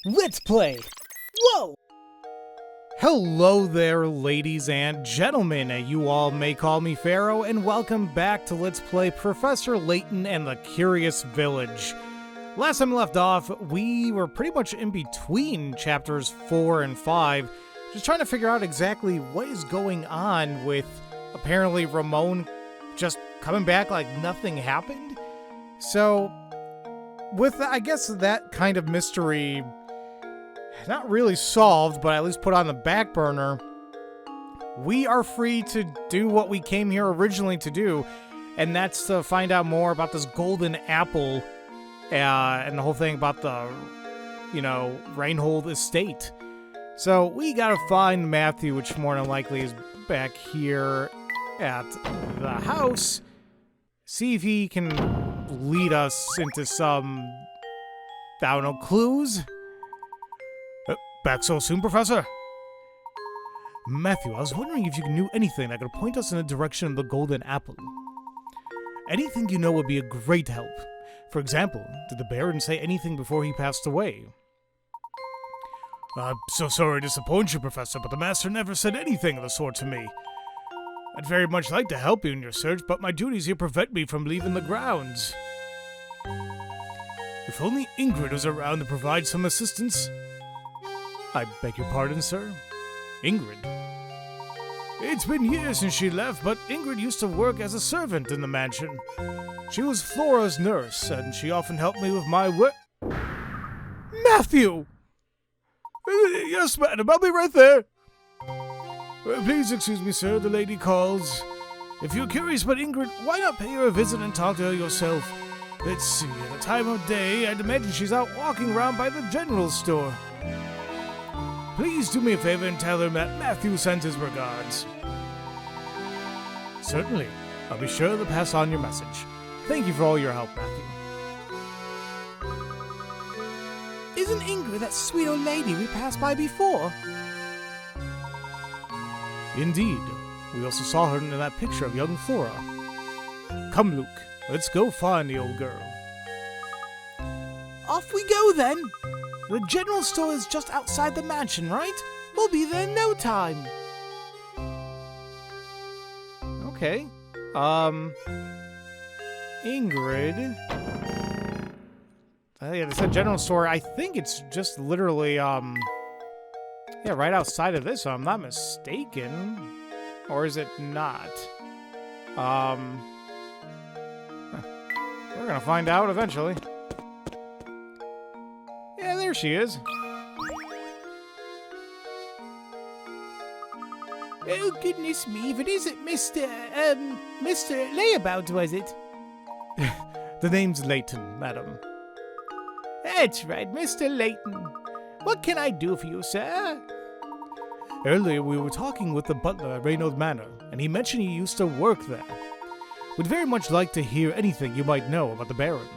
Let's play! Whoa! Hello there, ladies and gentlemen. You all may call me Pharaoh, and welcome back to Let's Play Professor Layton and the Curious Village. Last time we left off, we were pretty much in between chapters 4 and 5, just trying to figure out exactly what is going on with apparently Ramon just coming back like nothing happened. So, with, I guess, that kind of mystery not really solved, but at least put on the back burner, we are free to do what we came here originally to do, and that's to find out more about this golden apple and the whole thing about the, Reinhold Estate. So we gotta find Matthew, which more than likely is back here at the house. See if he can lead us into some, I don't know, clues? Back so soon, Professor? Matthew, I was wondering if you knew anything that could point us in the direction of the golden apple. Anything you know would be a great help. For example, did the Baron say anything before he passed away? I'm so sorry to disappoint you, Professor, but the Master never said anything of the sort to me. I'd very much like to help you in your search, but my duties here prevent me from leaving the grounds. If only Ingrid was around to provide some assistance. I beg your pardon, sir? Ingrid? It's been years since she left, but Ingrid used to work as a servant in the mansion. She was Flora's nurse, and she often helped me with my work. Matthew! Yes, madam, I'll be right there. Please excuse me, sir, the lady calls. If you're curious about Ingrid, why not pay her a visit and talk to her yourself? Let's see, at the time of day, I'd imagine she's out walking around by the general store. Please do me a favor and tell her that Matthew sent his regards. Certainly. I'll be sure to pass on your message. Thank you for all your help, Matthew. Isn't Ingrid that sweet old lady we passed by before? Indeed. We also saw her in that picture of young Flora. Come, Luke. Let's go find the old girl. Off we go, then. The general store is just outside the mansion, right? We'll be there in no time. Okay. Ingrid. Yeah, this is a general store. I think it's just literally, right outside of this, if I'm not mistaken. Or is it not? We're gonna find out eventually. Yeah, there she is. Oh, goodness me, if it isn't Mr. Layabout, was it? The name's Layton, madam. That's right, Mr. Layton. What can I do for you, sir? Earlier, we were talking with the butler at Reinhold Manor, and he mentioned you used to work there. Would very much like to hear anything you might know about the Baron.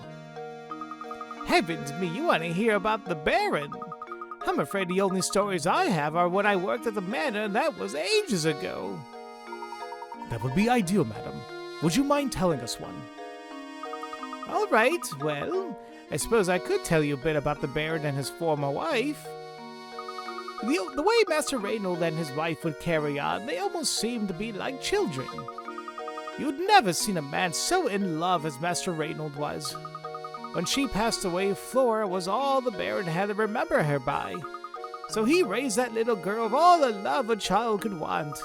Heavens me, you want to hear about the Baron? I'm afraid the only stories I have are when I worked at the manor, and that was ages ago. That would be ideal, madam. Would you mind telling us one? All right, well, I suppose I could tell you a bit about the Baron and his former wife. The way Master Reinhold and his wife would carry on, they almost seemed to be like children. You'd never seen a man so in love as Master Reinhold was. When she passed away, Flora was all the Baron had to remember her by. So he raised that little girl with all the love a child could want.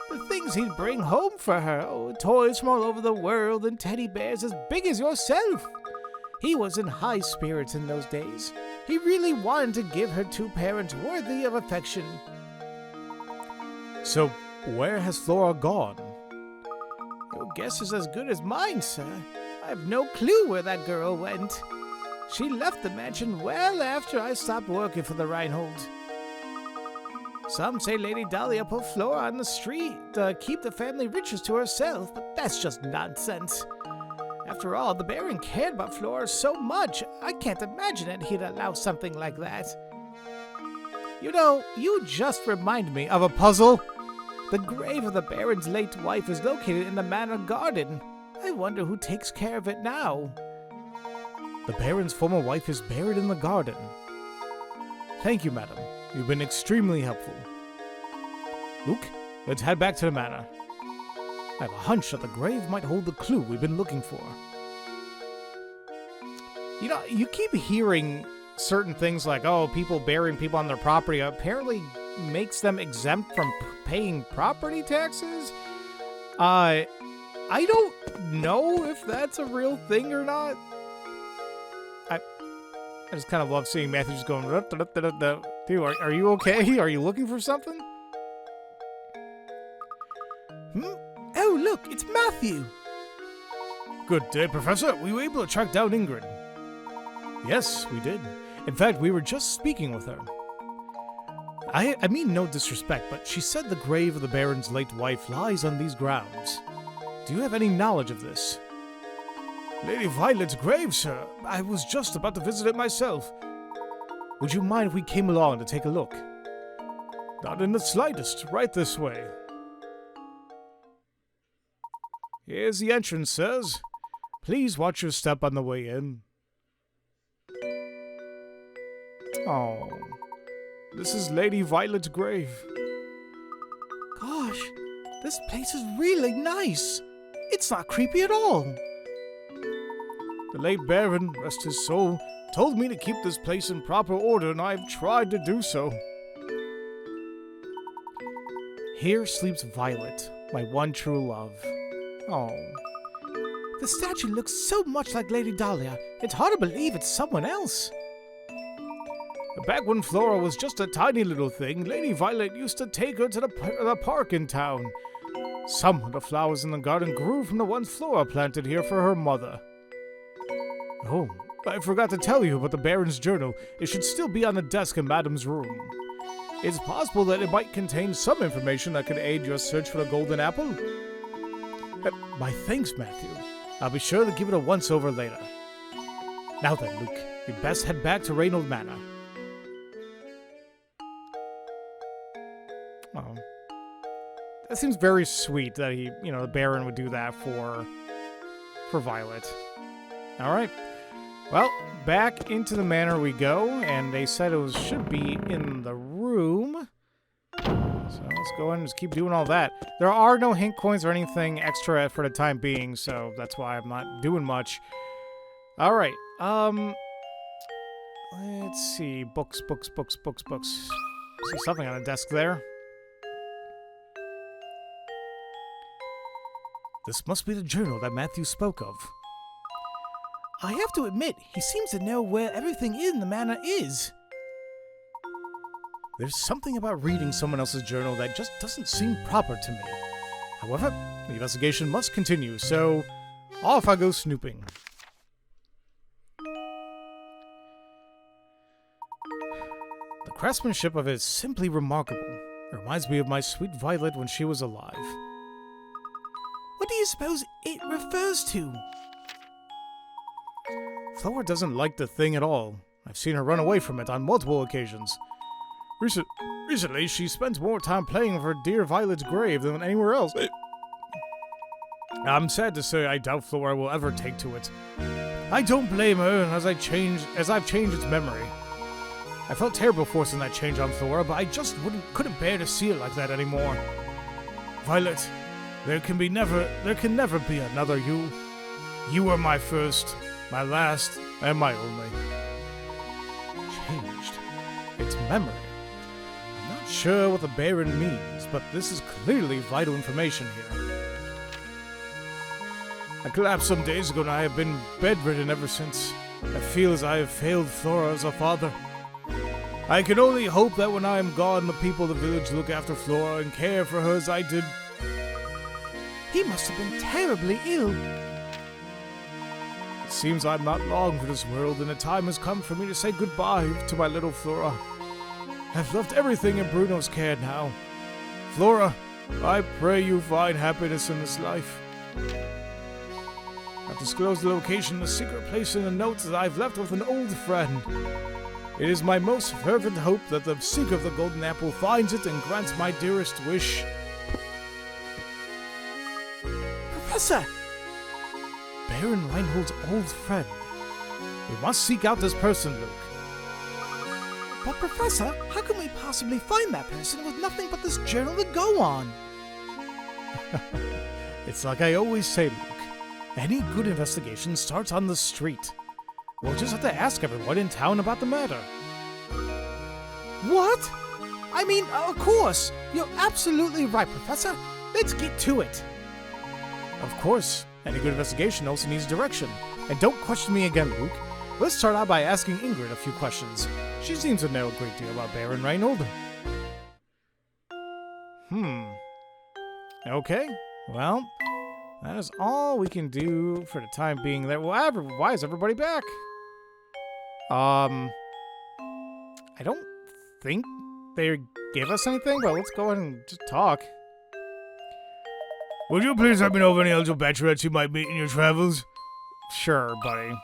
The things he'd bring home for her, toys from all over the world and teddy bears as big as yourself. He was in high spirits in those days. He really wanted to give her two parents worthy of affection. So, where has Flora gone? Your guess is as good as mine, sir. I have no clue where that girl went. She left the mansion well after I stopped working for the Reinhold. Some say Lady Dahlia put Flora on the street to keep the family riches to herself, but that's just nonsense. After all, the Baron cared about Flora so much, I can't imagine that he'd allow something like that. You know, you just remind me of a puzzle. The grave of the Baron's late wife is located in the manor garden. I wonder who takes care of it now. The Baron's former wife is buried in the garden. Thank you, madam. You've been extremely helpful. Luke, let's head back to the manor. I have a hunch that the grave might hold the clue we've been looking for. You know, you keep hearing certain things like, oh, people burying people on their property apparently makes them exempt from paying property taxes? I don't know if that's a real thing or not. I just kind of love seeing Matthew just going, dude, are you okay? Are you looking for something? Oh, look, it's Matthew. Good day, Professor. We were able to track down Ingrid. Yes, we did. In fact, we were just speaking with her. I mean no disrespect, but she said the grave of the Baron's late wife lies on these grounds. Do you have any knowledge of this? Lady Violet's grave, sir. I was just about to visit it myself. Would you mind if we came along to take a look? Not in the slightest. Right this way. Here's the entrance, sirs. Please watch your step on the way in. Oh, this is Lady Violet's grave. Gosh, this place is really nice. It's not creepy at all. The late Baron, rest his soul, told me to keep this place in proper order, and I've tried to do so. Here sleeps Violet, my one true love. Oh. The statue looks so much like Lady Dahlia, it's hard to believe it's someone else. Back when Flora was just a tiny little thing, Lady Violet used to take her to the park in town. Some of the flowers in the garden grew from the ones Flora planted here for her mother. Oh, I forgot to tell you about the Baron's journal. It should still be on the desk in Madam's room. It's possible that it might contain some information that could aid your search for the golden apple. My thanks, Matthew. I'll be sure to give it a once-over later. Now then, Luke, you'd best head back to Reinhold Manor. Oh. That seems very sweet that he, the Baron would do that for Violet. Alright. Well, back into the manor we go, and they said it should be in the room. So let's go ahead and just keep doing all that. There are no hint coins or anything extra for the time being, so that's why I'm not doing much. Alright, let's see. Books. See something on the desk there. This must be the journal that Matthew spoke of. I have to admit, he seems to know where everything in the manor is. There's something about reading someone else's journal that just doesn't seem proper to me. However, the investigation must continue, so off I go snooping. The craftsmanship of it is simply remarkable. It reminds me of my sweet Violet when she was alive. What do you suppose it refers to? Flora doesn't like the thing at all. I've seen her run away from it on multiple occasions. Recently, she spends more time playing with her dear Violet's grave than anywhere else. I'm sad to say I doubt Flora will ever take to it. I don't blame her as I've changed its memory. I felt terrible forcing that change on Flora, but I just couldn't bear to see it like that anymore. Violet, there can never be another you. You are my first, my last, and my only. Changed. Its memory. I'm not sure what the Baron means, but this is clearly vital information here. I collapsed some days ago and I have been bedridden ever since. I feel as I have failed Flora as a father. I can only hope that when I am gone, the people of the village look after Flora and care for her as I did. He must have been terribly ill. It seems I'm not long for this world, and the time has come for me to say goodbye to my little Flora. I've left everything in Bruno's care now. Flora, I pray you find happiness in this life. I've disclosed the location of the secret place in the notes that I've left with an old friend. It is my most fervent hope that the seeker of the golden apple finds it and grants my dearest wish. Professor! Baron Reinhold's old friend. We must seek out this person, Luke. But Professor, how can we possibly find that person with nothing but this journal to go on? It's like I always say, Luke. Any good investigation starts on the street. We'll just have to ask everyone in town about the matter. What? I mean, of course. You're absolutely right, Professor. Let's get to it. Of course. Any good investigation also needs direction. And don't question me again, Luke. Let's start out by asking Ingrid a few questions. She seems to know a great deal about Baron Reinhold. Okay. Well, that is all we can do for the time being. There. Why is everybody back? I don't think they gave us anything, but let's go ahead and just talk. Would you please let me know of any eligible bachelorettes you might meet in your travels? Sure, buddy.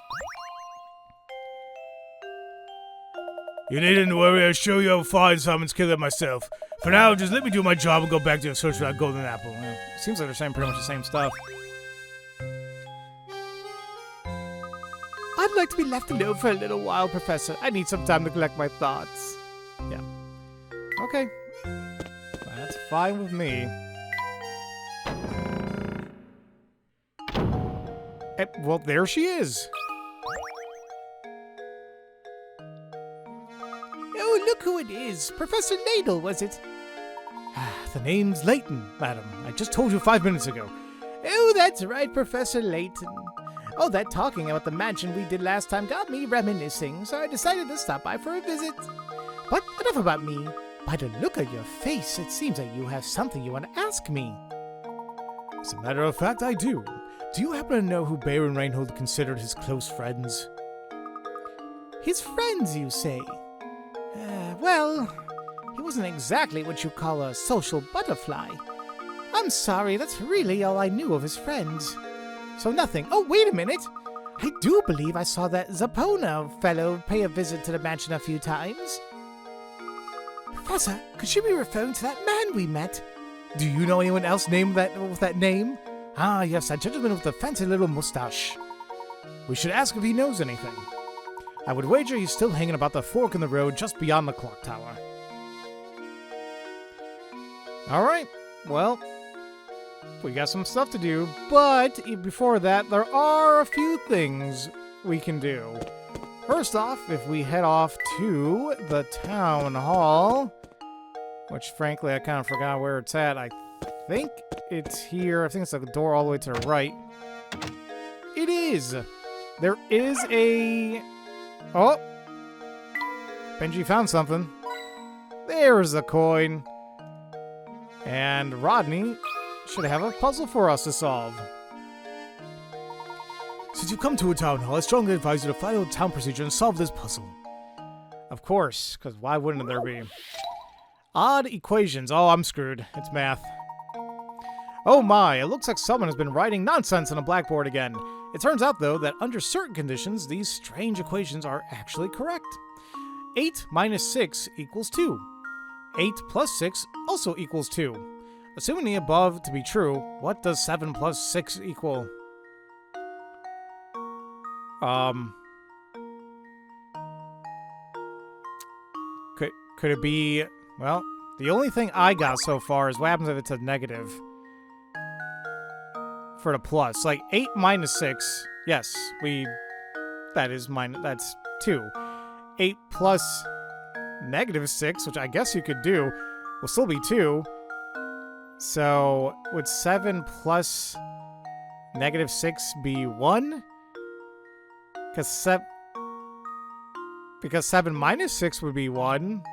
You needn't worry, I'll show you how fine Simon's killer myself. For now, just let me do my job and go back to the search for that golden apple. Seems like they're saying pretty much the same stuff. I'd like to be left alone for a little while, Professor. I need some time to collect my thoughts. Yeah. Okay. That's fine with me. Well, there she is. Oh, look who it is. Professor Ladle, was it? The name's Layton, madam. I just told you 5 minutes ago. Oh, that's right, Professor Layton. Oh, that talking about the mansion we did last time got me reminiscing, so I decided to stop by for a visit. But enough about me. By the look of your face, it seems that you have something you want to ask me. As a matter of fact, I do. Do you happen to know who Baron Reinhold considered his close friends? His friends, you say? Well, he wasn't exactly what you call a social butterfly. I'm sorry, that's really all I knew of his friends. So nothing. Oh, wait a minute. I do believe I saw that Zapona fellow pay a visit to the mansion a few times. Professor, could she be referring to that man we met? Do you know anyone else named with that name? Ah, yes, that gentleman with the fancy little mustache. We should ask if he knows anything. I would wager he's still hanging about the fork in the road just beyond the clock tower. Alright, well, we got some stuff to do, but before that, there are a few things we can do. First off, if we head off to the town hall, which frankly I kind of forgot where it's at. I think it's here. I think it's like the door all the way to the right. It is! There is a... Oh! Benji found something. There's a coin. And Rodney should have a puzzle for us to solve. Since you come to a town hall, I strongly advise you to follow the town procedure and solve this puzzle. Of course, because why wouldn't there be? Odd equations. Oh, I'm screwed. It's math. Oh my, it looks like someone has been writing nonsense on a blackboard again. It turns out, though, that under certain conditions, these strange equations are actually correct. 8 minus 6 equals 2. 8 plus 6 also equals 2. Assuming the above to be true, what does 7 plus 6 equal? Could it be... Well, the only thing I got so far is what happens if it's a negative. For the plus. Like, 8 minus 6. Yes, that's 2. 8 plus negative 6, which I guess you could do, will still be 2. So, would 7 plus negative 6 be 1? Because 7 minus 6 would be 1.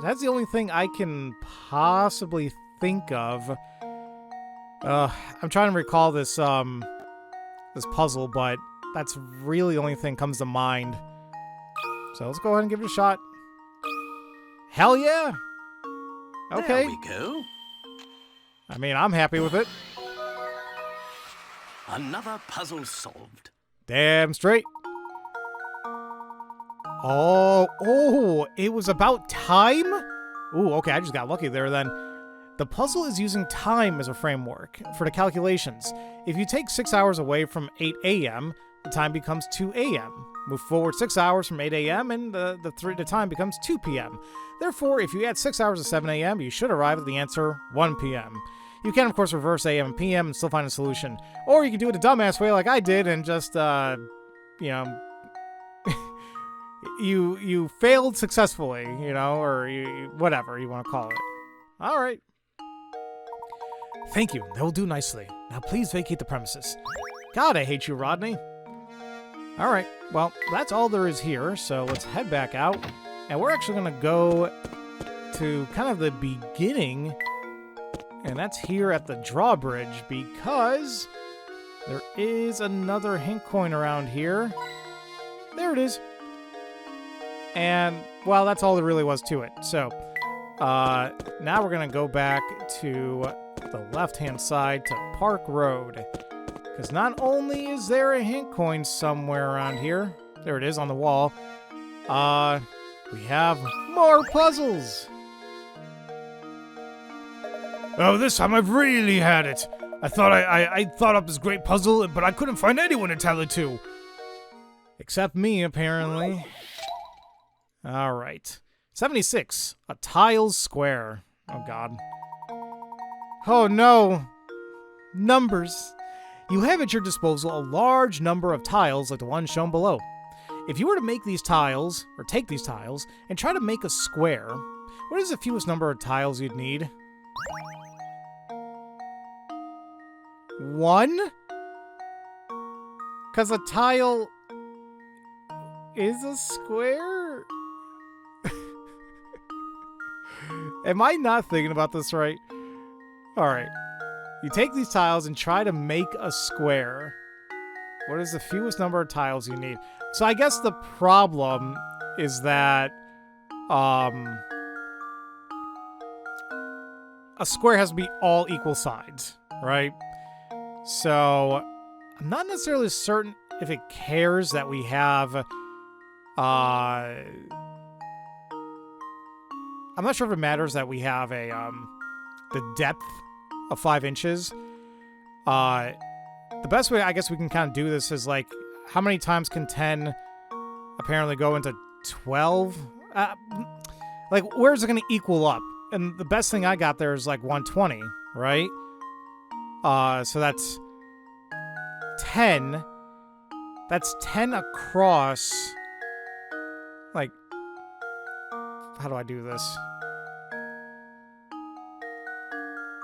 That's the only thing I can possibly think of. I'm trying to recall this this puzzle, but that's really the only thing that comes to mind. So let's go ahead and give it a shot. Hell yeah! Okay. There we go. I mean, I'm happy with it. Another puzzle solved. Damn straight. Oh, it was about time? Ooh, okay, I just got lucky there then. The puzzle is using time as a framework for the calculations. If you take 6 hours away from 8 a.m., the time becomes 2 a.m. Move forward 6 hours from 8 a.m. and the time becomes 2 p.m. Therefore, if you add 6 hours to 7 a.m., you should arrive at the answer 1 p.m. You can, of course, reverse a.m. and p.m. and still find a solution. Or you can do it a dumbass way like I did and just, you know, you failed successfully, you know, or whatever you want to call it. All right. Thank you. That will do nicely. Now please vacate the premises. God, I hate you, Rodney. All right. Well, that's all there is here, so let's head back out. And we're actually going to go to kind of the beginning, and that's here at the drawbridge, because there is another hint coin around here. There it is. And, well, that's all there really was to it. So, now we're going to go back to the left-hand side to Park Road. Because not only is there a hint coin somewhere around here, there it is on the wall, we have more puzzles. Oh, this time I've really had it. I thought I thought up this great puzzle, but I couldn't find anyone to tell it to. Except me, apparently. All right. 76. A tile square. Oh, God. Oh, no. Numbers. You have at your disposal a large number of tiles like the one shown below. If you were to make these tiles, or take these tiles, and try to make a square, what is the fewest number of tiles you'd need? 1? Because a tile is a square? Am I not thinking about this right? Alright. You take these tiles and try to make a square. What is the fewest number of tiles you need? So I guess the problem is that a square has to be all equal sides, right? So I'm not necessarily certain if it cares that we have I'm not sure if it matters that we have a the depth of 5 inches. The best way I guess we can kind of do this is like, how many times can 10 apparently go into 12? Like, where's it going to equal up? And the best thing I got there is like 120, right? So that's 10. That's 10 across. Like, how do I do this?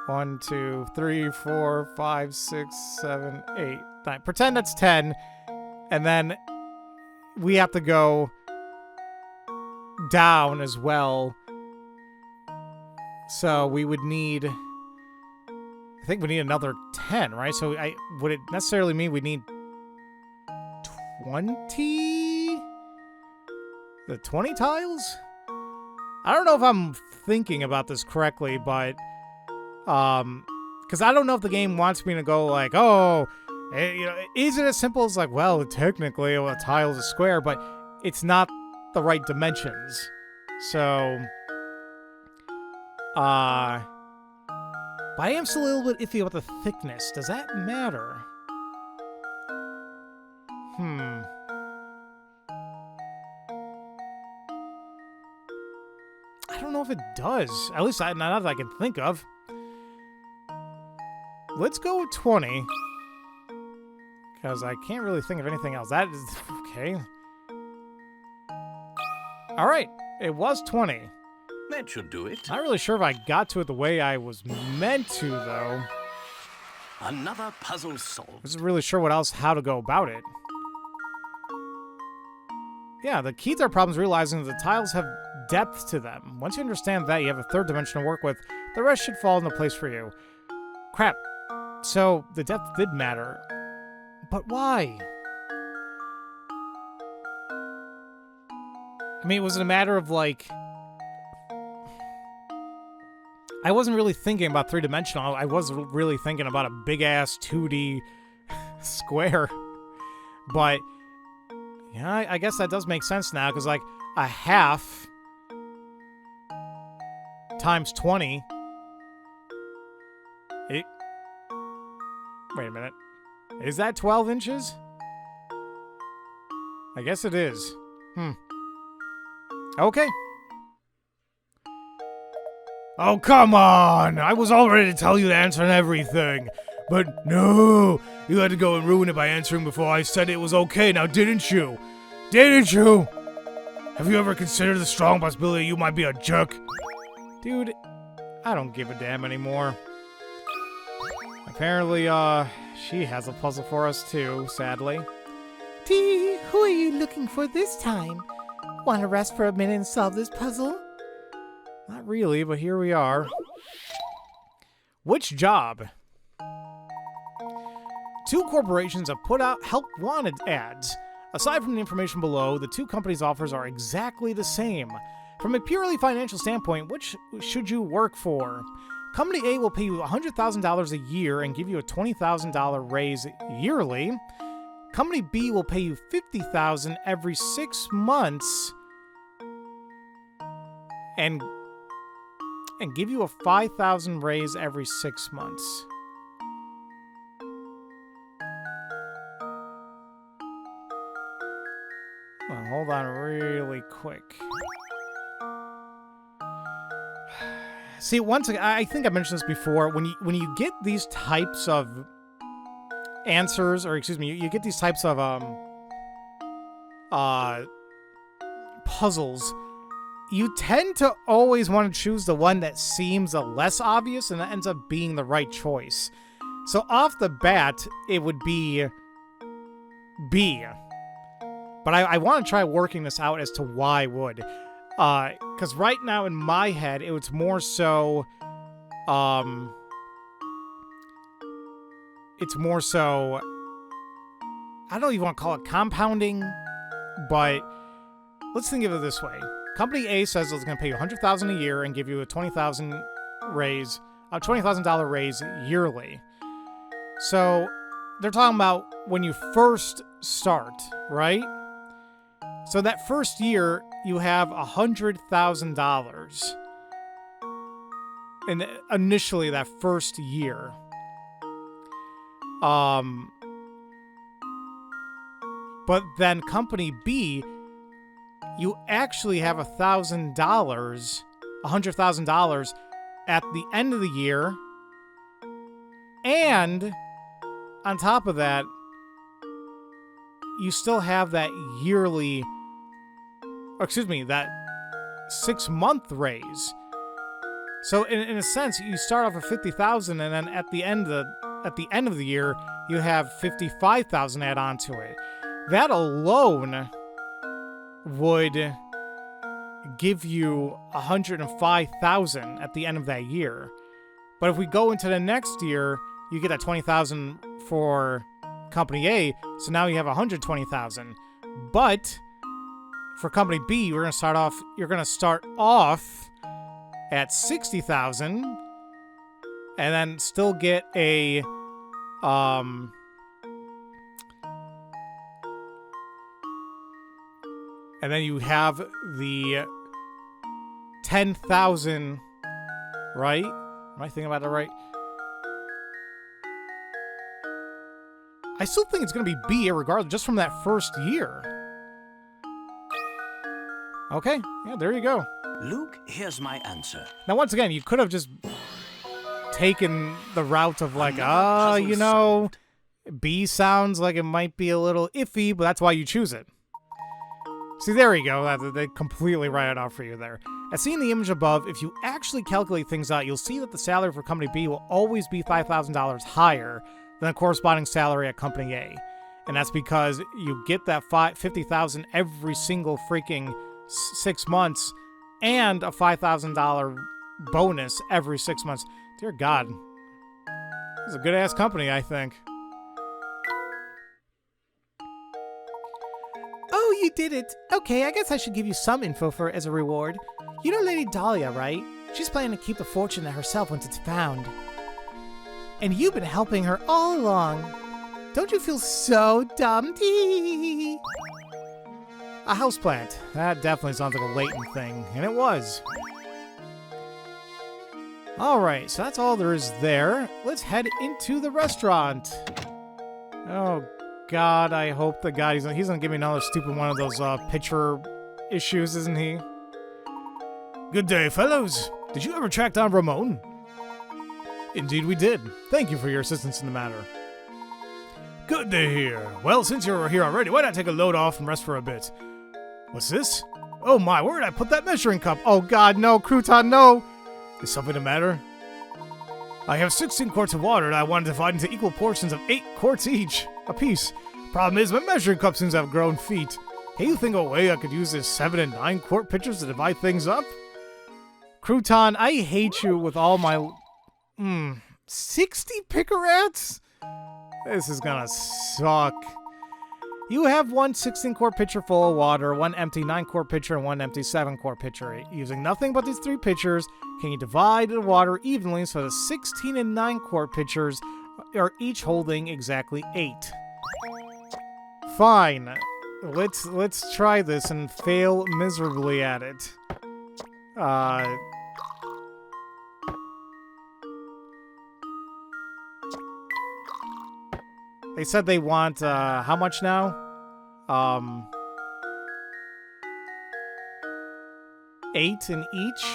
1, 2, 3, 4, 5, 6, 7, 8, 9. Pretend that's 10. And then we have to go down as well. So we would need, I think we need another 10, right? So would it necessarily mean we need 20? The 20 tiles? I don't know if I'm thinking about this correctly, but because I don't know if the game wants me to go like, oh, you know, is it as simple as like, well, technically a tile is a square, but it's not the right dimensions. So, but I am still a little bit iffy about the thickness. Does that matter? I don't know if it does. At least not that I can think of. Let's go with 20. Because I can't really think of anything else. That is... okay. Alright. It was 20. That should do it. Not really sure if I got to it the way I was meant to, though. Another puzzle solved. I wasn't really sure how to go about it. Yeah, the key to our problem is realizing that the tiles have depth to them. Once you understand that, you have a third dimension to work with. The rest should fall into place for you. Crap. So, the depth did matter. But why? I mean, was it a matter of, like... I wasn't really thinking about three-dimensional. I was really thinking about a big-ass 2D square. But, yeah, I guess that does make sense now, because, like, a half times 20... Wait a minute. Is that 12 inches? I guess it is. Okay. Oh, come on! I was all ready to tell you the answer and everything. But no! You had to go and ruin it by answering before I said it was okay, now didn't you? Didn't you? Have you ever considered the strong possibility you might be a jerk? Dude, I don't give a damn anymore. Apparently, she has a puzzle for us too, sadly. T, who are you looking for this time? Want to rest for a minute and solve this puzzle? Not really, but here we are. Which job? 2 corporations have put out help wanted ads. Aside from the information below, the 2 companies' offers are exactly the same. From a purely financial standpoint, which should you work for? Company A will pay you $100,000 a year and give you a $20,000 raise yearly. Company B will pay you $50,000 every 6 months and give you a $5,000 raise every 6 months. Well, hold on really quick. See, once again, I think I mentioned this before. When you get these types of answers, or excuse me, you get these types of puzzles, you tend to always want to choose the one that seems less obvious, and that ends up being the right choice. So off the bat, it would be B. But I want to try working this out as to why I would. Because right now in my head, it's more so, it's more so, I don't even want to call it compounding, but let's think of it this way. Company A says it's going to pay you $100,000 a year and give you a $20,000 raise, a $20,000 raise yearly. So they're talking about when you first start, right? So that first year, you have $100,000. And initially, that first year. But then Company B, you actually have $100,000 at the end of the year. And on top of that, you still have that yearly, or excuse me, that 6-month raise. So in a sense, you start off with $50,000, and then at the end of the year, you have $55,000 add on to it. That alone would give you $105,000 at the end of that year. But if we go into the next year, you get that $20,000 for Company A, so now you have $120,000. But for Company B, you're going to start off at $60,000, and then still get a and then you have the $10,000, right? Am I thinking about it right? I still think it's going to be B regardless, just from that first year. Okay, yeah, there you go. Luke, here's my answer. Now, once again, you could have just taken the route of like, Another you puzzle know, solved. B sounds like it might be a little iffy, but that's why you choose it. See, there you go. They completely write it out for you there. As seen in the image above, if you actually calculate things out, you'll see that the salary for Company B will always be $5,000 higher than the corresponding salary at Company A. And that's because you get that $50,000 every single freaking 6 months and a $5,000 bonus every 6 months. Dear God. This is a good-ass company, I think. Oh, you did it. Okay, I guess I should give you some info as a reward. You know Lady Dahlia, right? She's planning to keep the fortune to herself once it's found. And you've been helping her all along. Don't you feel so dumb? Tee. A houseplant. That definitely sounds like a Layton thing, and it was. Alright, so that's all there is there. Let's head into the restaurant. Oh, God, I hope the God, he's gonna give me another stupid one of those picture issues, isn't he? Good day, fellows. Did you ever track down Ramon? Indeed we did. Thank you for your assistance in the matter. Good to hear. Well, since you're here already, why not take a load off and rest for a bit? What's this? Oh my, where did I put that measuring cup? Oh God, no, Crouton, no! Is something the matter? I have 16 quarts of water that I want to divide into equal portions of 8 quarts each, a piece. Problem is, my measuring cup seems to have grown feet. Can you think of a way I could use this 7 and 9 quart pitchers to divide things up? Crouton, I hate you with all my... 60 picarats? This is gonna suck. You have one 16-quart pitcher full of water, one empty 9-quart pitcher, and one empty 7-quart pitcher. Using nothing but these 3 pitchers, can you divide the water evenly so the 16 and 9-quart pitchers are each holding exactly 8? Fine. Let's try this and fail miserably at it. They said they want, how much now? 8 in each?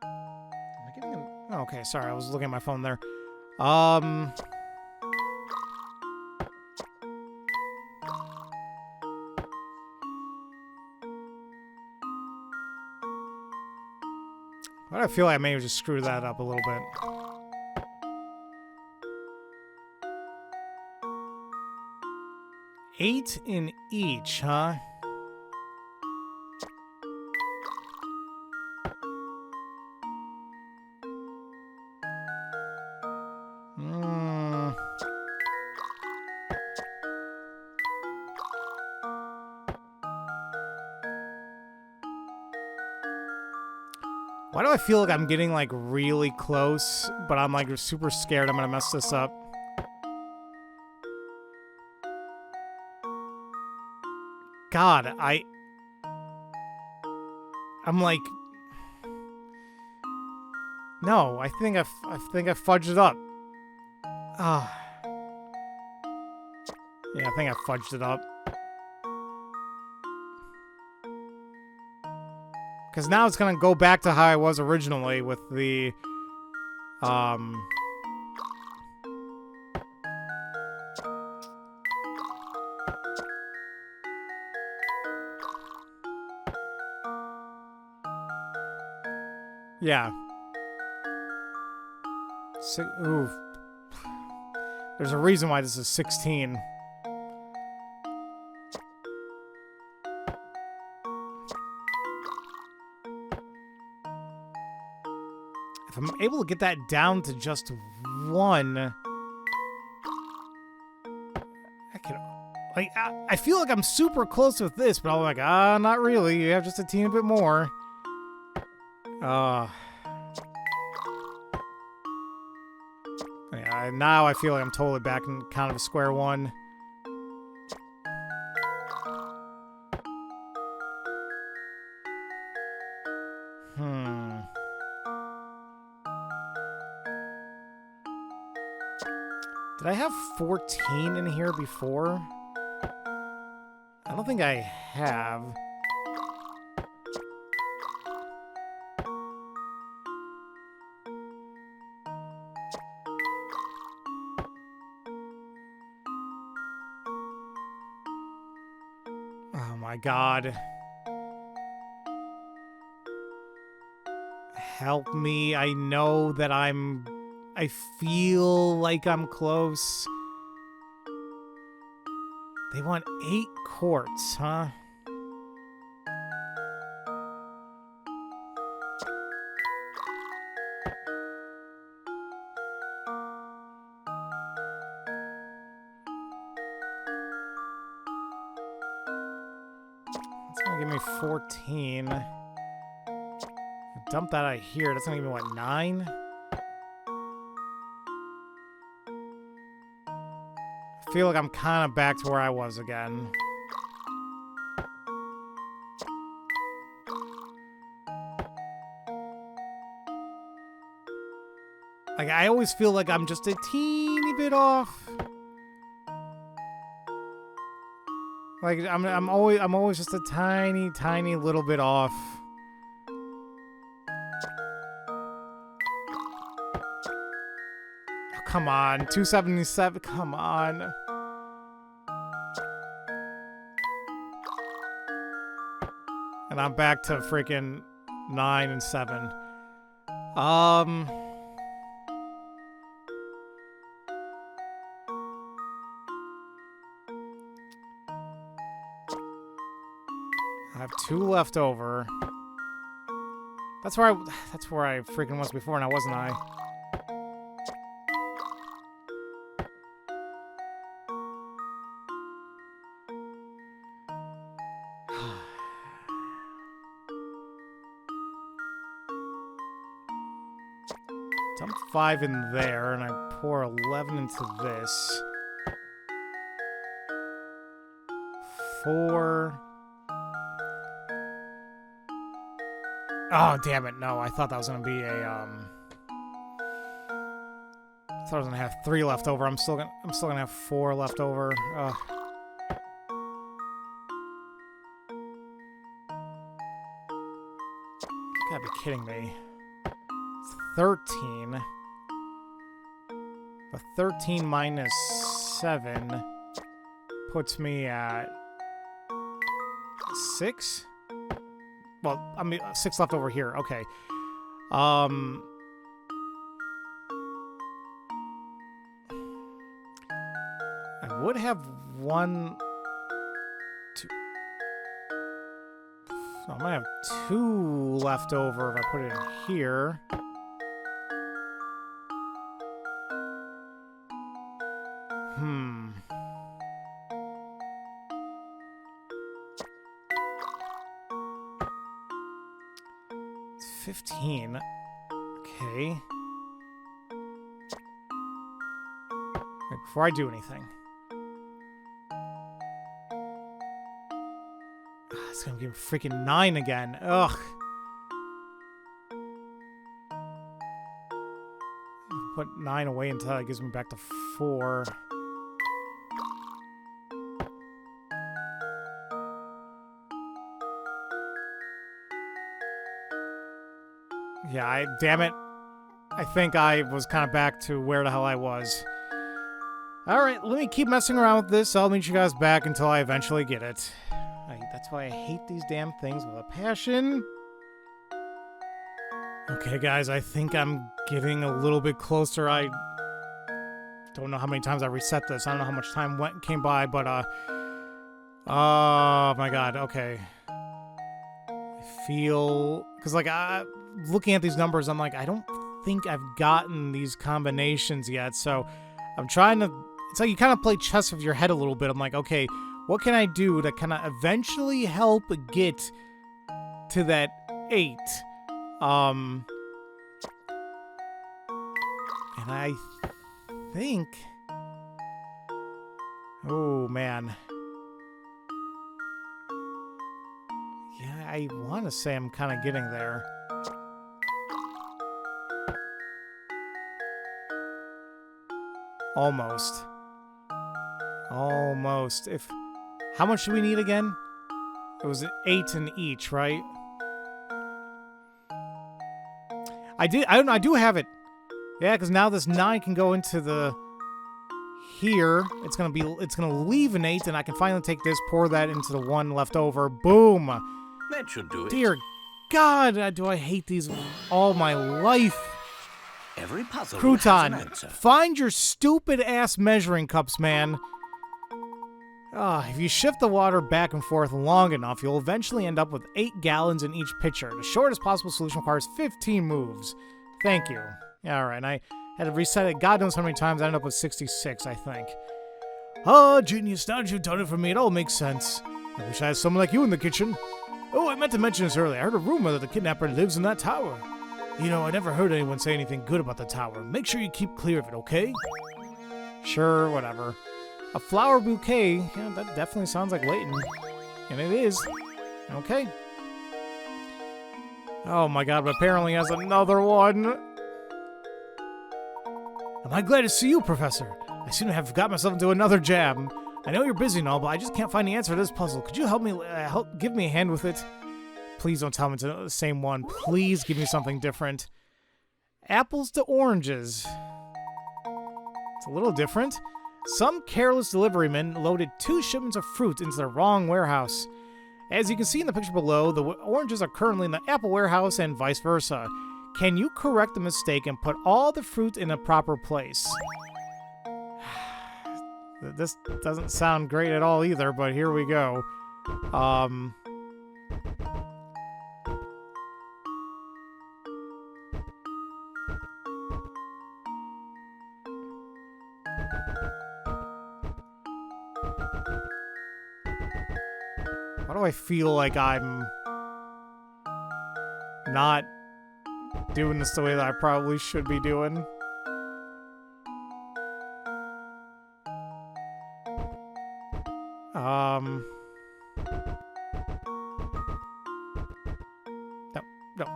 Am I getting them? Oh, okay, sorry, I was looking at my phone there. I feel like I may have just screwed that up a little bit. Eight in each, huh? Why do I feel like I'm getting, like, really close, but I'm, like, super scared I'm gonna mess this up? God, I'm like... No, I think I fudged it up. Ah. Yeah, I think I fudged it up. Because now it's going to go back to how I was originally with the, yeah. Ooh. There's a reason why this is 16. If I'm able to get that down to just 1, I can, like, I feel like I'm super close with this, but I'm like, not really. You have just a teeny bit more. Yeah, now I feel like I'm totally back in kind of square one. Did I have 14 in here before? I don't think I have. Oh my God. Help me. I know that I feel like I'm close. They want 8 quarts, huh? That's gonna give me 14. Dump that out here. That's gonna give me, what, 9? I feel like I'm kind of back to where I was again. Like, I always feel like I'm just a teeny bit off. Like, I'm always just a tiny little bit off. Oh, come on, 277, come on. And I'm back to freaking 9 and 7. I have 2 left over. That's where I freaking was before, now wasn't I? Dump 5 in there, and I pour 11 into this. 4. Oh, damn it, no. I thought that was going to be a, I thought I was going to have 3 left over. I'm still gonna have 4 left over. Ugh. You gotta be kidding me. It's 13. But 13 minus 7 puts me at 6? Well, I mean, 6 left over here. Okay. I would have 1, 2. I might have 2 left over if I put it in here. Hmm. 15. Okay. Wait, before I do anything. It's gonna give me freaking 9 again. Ugh. Put 9 away until that gives me back to 4. Yeah, damn it. I think I was kind of back to where the hell I was. Alright, let me keep messing around with this. I'll meet you guys back until I eventually get it. That's why I hate these damn things with a passion. Okay, guys, I think I'm getting a little bit closer. I don't know how many times I reset this. I don't know how much time came by, but, oh my god, okay. I feel... Because, like, looking at these numbers, I'm like, I don't think I've gotten these combinations yet, so I'm trying to... It's like you kind of play chess with your head a little bit. I'm like, okay, what can I do to kind of eventually help get to that 8? And I think... Oh, man. Yeah, I want to say I'm kind of getting there. Almost. Almost. How much do we need again? It was 8 in each, right? I do have it. Yeah, because now this 9 can go into the... Here. It's gonna leave an 8, and I can finally take this, pour that into the 1 left over. Boom! That should do it. Dear God, do I hate these all my life. Every puzzle Crouton, has an answer. find your stupid ass measuring cups, man. If you shift the water back and forth long enough, you'll eventually end up with 8 gallons in each pitcher. The shortest possible solution requires 15 moves. Thank you. Alright, I had to reset it God knows how many times. I ended up with 66, I think. Oh, genius, now that you've done it for me, it all makes sense. I wish I had someone like you in the kitchen. Oh, I meant to mention this earlier. I heard a rumor that the kidnapper lives in that tower. You know, I never heard anyone say anything good about the tower. Make sure you keep clear of it, okay? Sure, whatever. A flower bouquet. Yeah, that definitely sounds like Layton. And it is. Okay. Oh my god, but apparently has another one. Am I glad to see you, Professor? I seem to have got myself into another jam. I know you're busy and all, but I just can't find the answer to this puzzle. Could you help me, give me a hand with it? Please don't tell me it's the same one. Please give me something different. Apples to oranges. It's a little different. Some careless deliveryman loaded 2 shipments of fruit into the wrong warehouse. As you can see in the picture below, the oranges are currently in the apple warehouse and vice versa. Can you correct the mistake and put all the fruit in a proper place? This doesn't sound great at all either, but here we go. Why do I feel like I'm not doing this the way that I probably should be doing? No.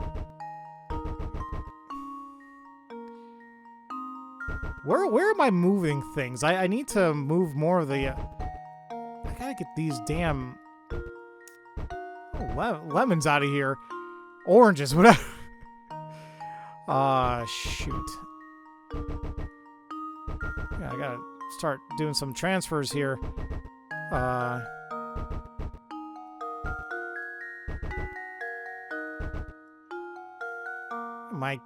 Where am I moving things? I need to move more of the... I gotta get these damn... lemons out of here. Oranges, whatever. Shoot. Yeah, I gotta start doing some transfers here. Am I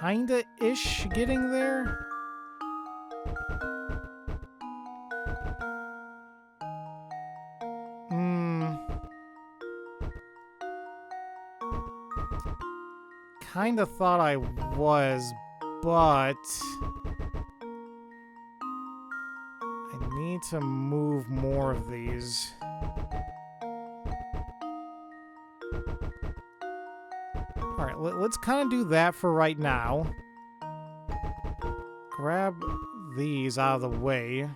kinda-ish getting there? Kinda thought I was, but I need to move more of these. Alright, let's kind of do that for right now. Grab these out of the way.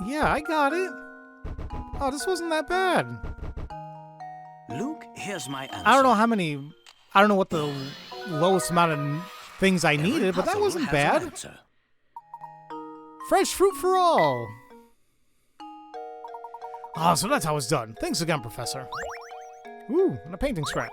Yeah, I got it. Oh, this wasn't that bad. Luke, here's my answer. I don't know how many... I don't know what the lowest amount of things I needed, but that wasn't bad. Fresh fruit for all. Oh, so that's how it's done. Thanks again, Professor. Ooh, and a painting scrap.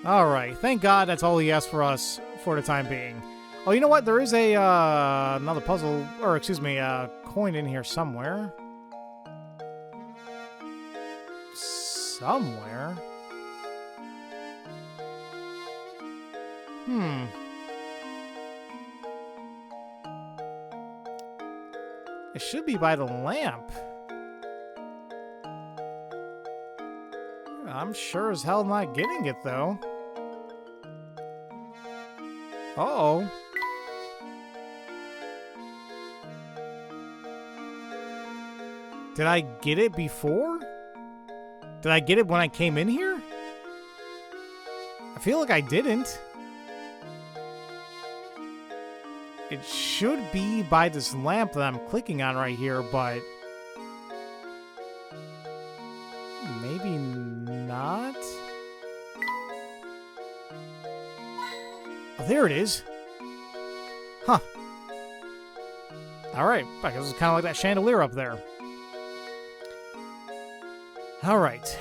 Alright, thank God that's all he asked for us for the time being. Oh, you know what? There is a, another puzzle, or excuse me, a coin in here somewhere. Somewhere? It should be by the lamp. I'm sure as hell not getting it, though. Uh-oh. Did I get it before? Did I get it when I came in here? I feel like I didn't. It should be by this lamp that I'm clicking on right here, but... maybe not? Oh, there it is. Huh. Alright, I guess it's kind of like that chandelier up there. Alright.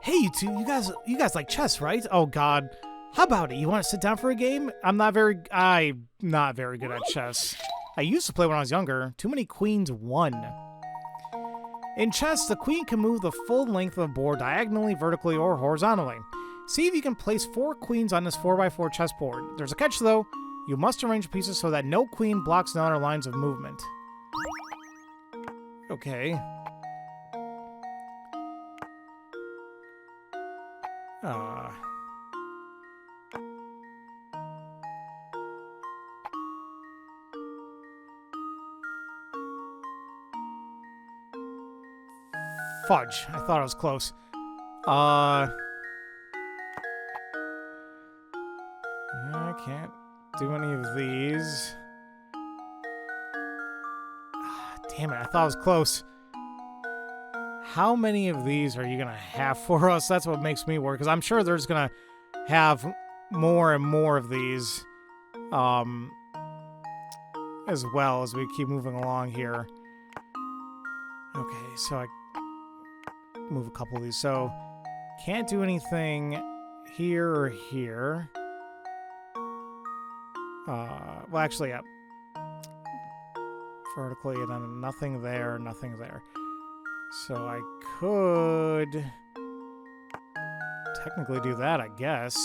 Hey, you two, you guys like chess, right? Oh, God. How about it? You want to sit down for a game? I'm not very good at chess. I used to play when I was younger. Too many queens won. In chess, the queen can move the full length of the board diagonally, vertically, or horizontally. See if you can place 4 queens on this 4x4 chessboard. There's a catch, though. You must arrange pieces so that no queen blocks the other lines of movement. Okay. Fudge. I thought I was close. can't do any of these. Damn it, I thought it was close. How many of these are you going to have for us? That's what makes me worry, because I'm sure there's going to have more and more of these as well as we keep moving along here. Okay, so I move a couple of these. So, can't do anything here or here. Well, actually, yeah. Vertically, and then nothing there, nothing there. So I could technically do that, I guess.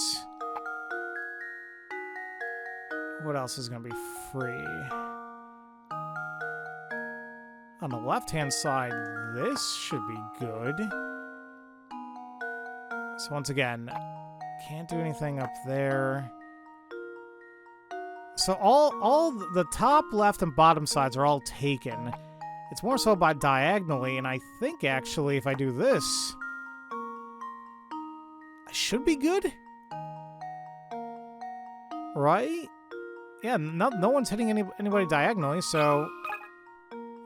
What else is going to be free? On the left-hand side, this should be good. So once again, can't do anything up there. So all the top, left, and bottom sides are all taken. It's more so by diagonally, and I think actually if I do this, I should be good. Right? Yeah, no one's hitting anybody diagonally, so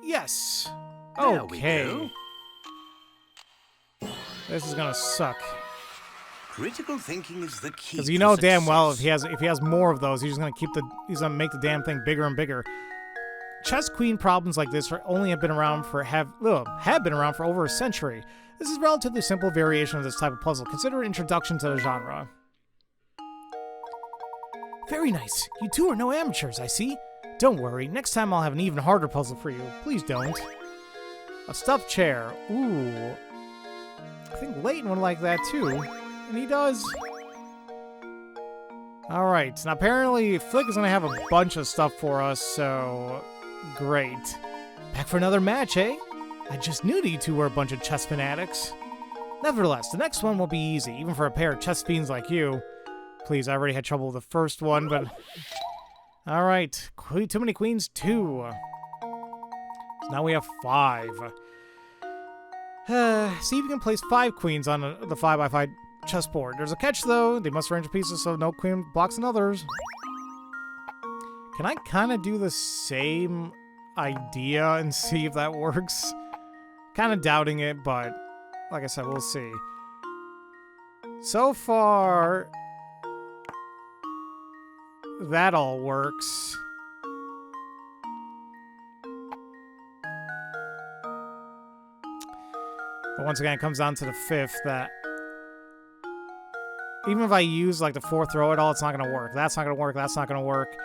yes. Okay. This is gonna suck. Critical thinking is the key. Because you know damn well if he has more of those, he's gonna make the damn thing bigger and bigger. Chess queen problems like this have been around for over a century. This is a relatively simple variation of this type of puzzle. Consider an introduction to the genre. Very nice. You two are no amateurs, I see. Don't worry, next time I'll have an even harder puzzle for you. Please don't. A stuffed chair. Ooh. I think Layton would like that too. And he does. Alright, now apparently Flick is going to have a bunch of stuff for us, so great. Back for another match, eh? I just knew that you two were a bunch of chess fanatics. Nevertheless, the next one will be easy, even for a pair of chess fiends like you. Please, I already had trouble with the first one, but... Alright, too many queens, 2. So now we have 5. See if you can place 5 queens on the 5x5 chessboard. There's a catch, though. They must arrange pieces so no queen blocks others. Can I kind of do the same idea and see if that works? Kind of doubting it, but like I said, we'll see. So far, that all works. But once again, it comes down to the 5th that even if I use like the 4th row at all, it's not going to work. That's not going to work. That's not going to work.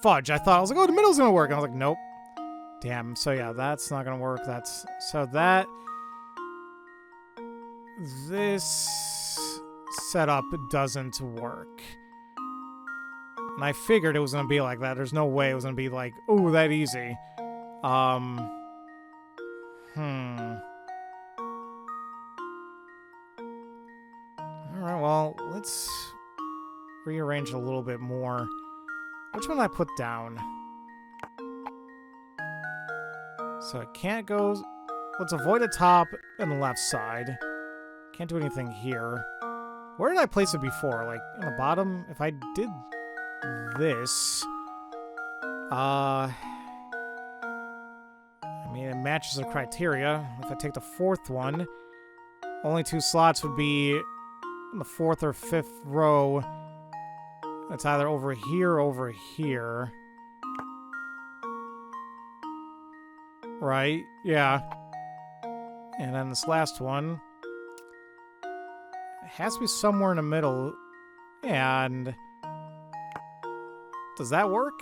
Fudge. I thought, I was like, oh, the middle's going to work. And I was like, nope. Damn. So yeah, that's not going to work. This setup doesn't work. And I figured it was going to be like that. There's no way it was going to be like, oh, that easy. Alright, well, let's rearrange it a little bit more. Which one did I put down? So it can't go... Let's avoid the top and the left side. Can't do anything here. Where did I place it before? Like, in the bottom? If I did this... I mean, it matches the criteria. If I take the 4th one, only 2 slots would be in the 4th or 5th row. It's either over here or over here. Right? Yeah. And then this last one. It has to be somewhere in the middle. And... does that work?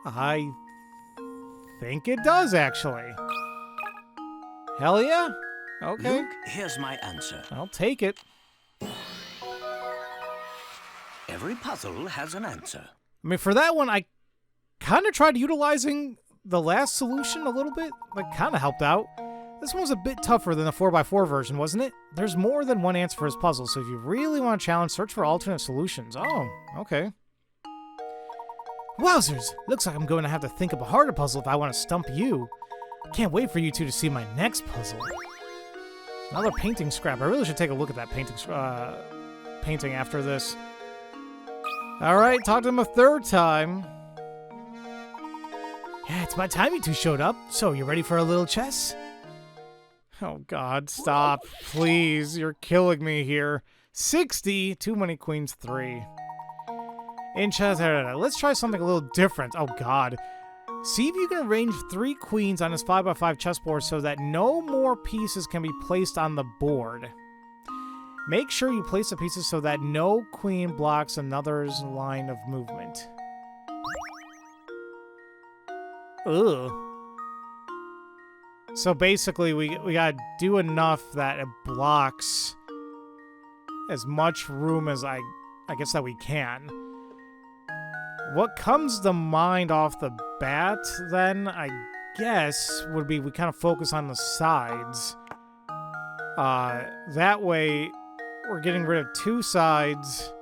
I think it does, actually. Hell yeah. Okay. Luke, here's my answer. I'll take it. Every puzzle has an answer. I mean, for that one, I kind of tried utilizing the last solution a little bit. Like, kind of helped out. This one was a bit tougher than the 4x4 version, wasn't it? There's more than one answer for his puzzle, so if you really want a challenge, search for alternate solutions. Oh, okay. Wowzers! Looks like I'm going to have to think up a harder puzzle if I want to stump you. I can't wait for you two to see my next puzzle. Another painting scrap. I really should take a look at that painting after this. Alright, talk to him a third time. Yeah, it's about time you two showed up. So, you ready for a little chess? Oh god, stop. Please, you're killing me here. 60, too many queens, 3. In chess, let's try something a little different. Oh god. See if you can arrange 3 queens on this 5x5 chessboard so that no more pieces can be placed on the board. Make sure you place the pieces so that no queen blocks another's line of movement. Ugh. So basically, we gotta do enough that it blocks as much room as I guess that we can. What comes to mind off the bat, then, I guess, would be we kind of focus on the sides. That way, we're getting rid of 2 sides,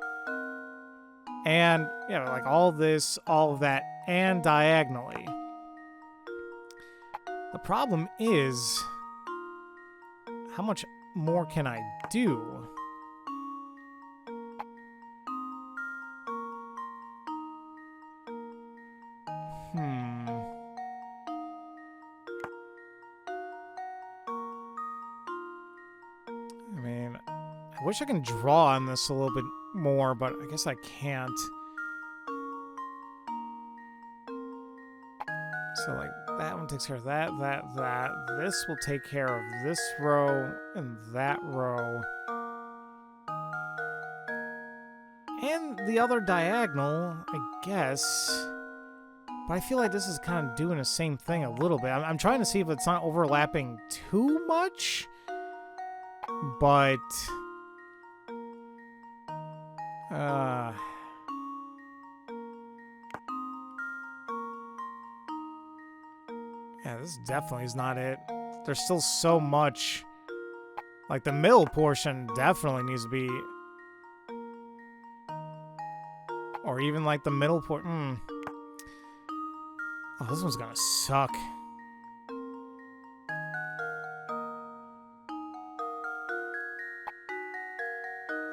and, you know, like all this, all of that, and diagonally. The problem is, how much more can I do? I mean, I wish I can draw on this a little bit more, but I guess I can't. So, like, that one takes care of that. This will take care of this row and that row. And the other diagonal, I guess. But I feel like this is kind of doing the same thing a little bit. I'm trying to see if it's not overlapping too much. But... yeah, this definitely is not it. There's still so much. Like, the middle portion definitely needs to be... or even, like, the middle portion... Oh, this one's gonna suck.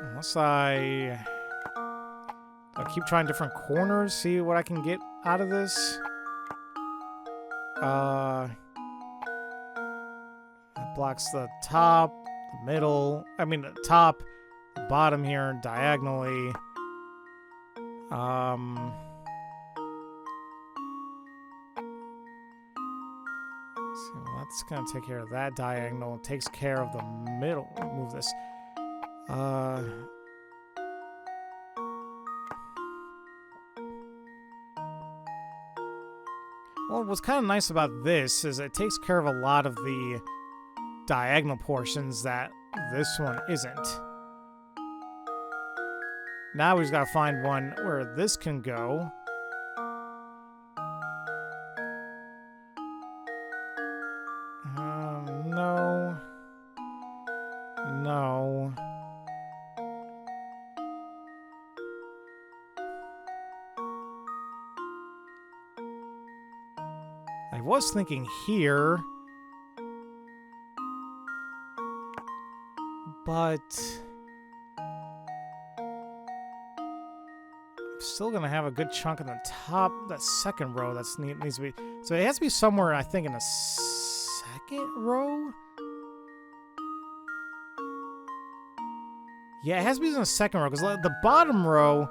Unless I keep trying different corners, see what I can get out of this. That blocks the top, the middle, the top, the bottom here, diagonally. So that's gonna take care of that diagonal. It takes care of the middle. Move this. Well, what's kind of nice about this is it takes care of a lot of the diagonal portions that this one isn't. Now we just gotta find one where this can go. No. No. I was thinking here, but I'm still gonna have a good chunk in the top, that second row that's needs to be. So it has to be somewhere, I think, in the second row. Yeah, it has to be in the second row because the bottom row,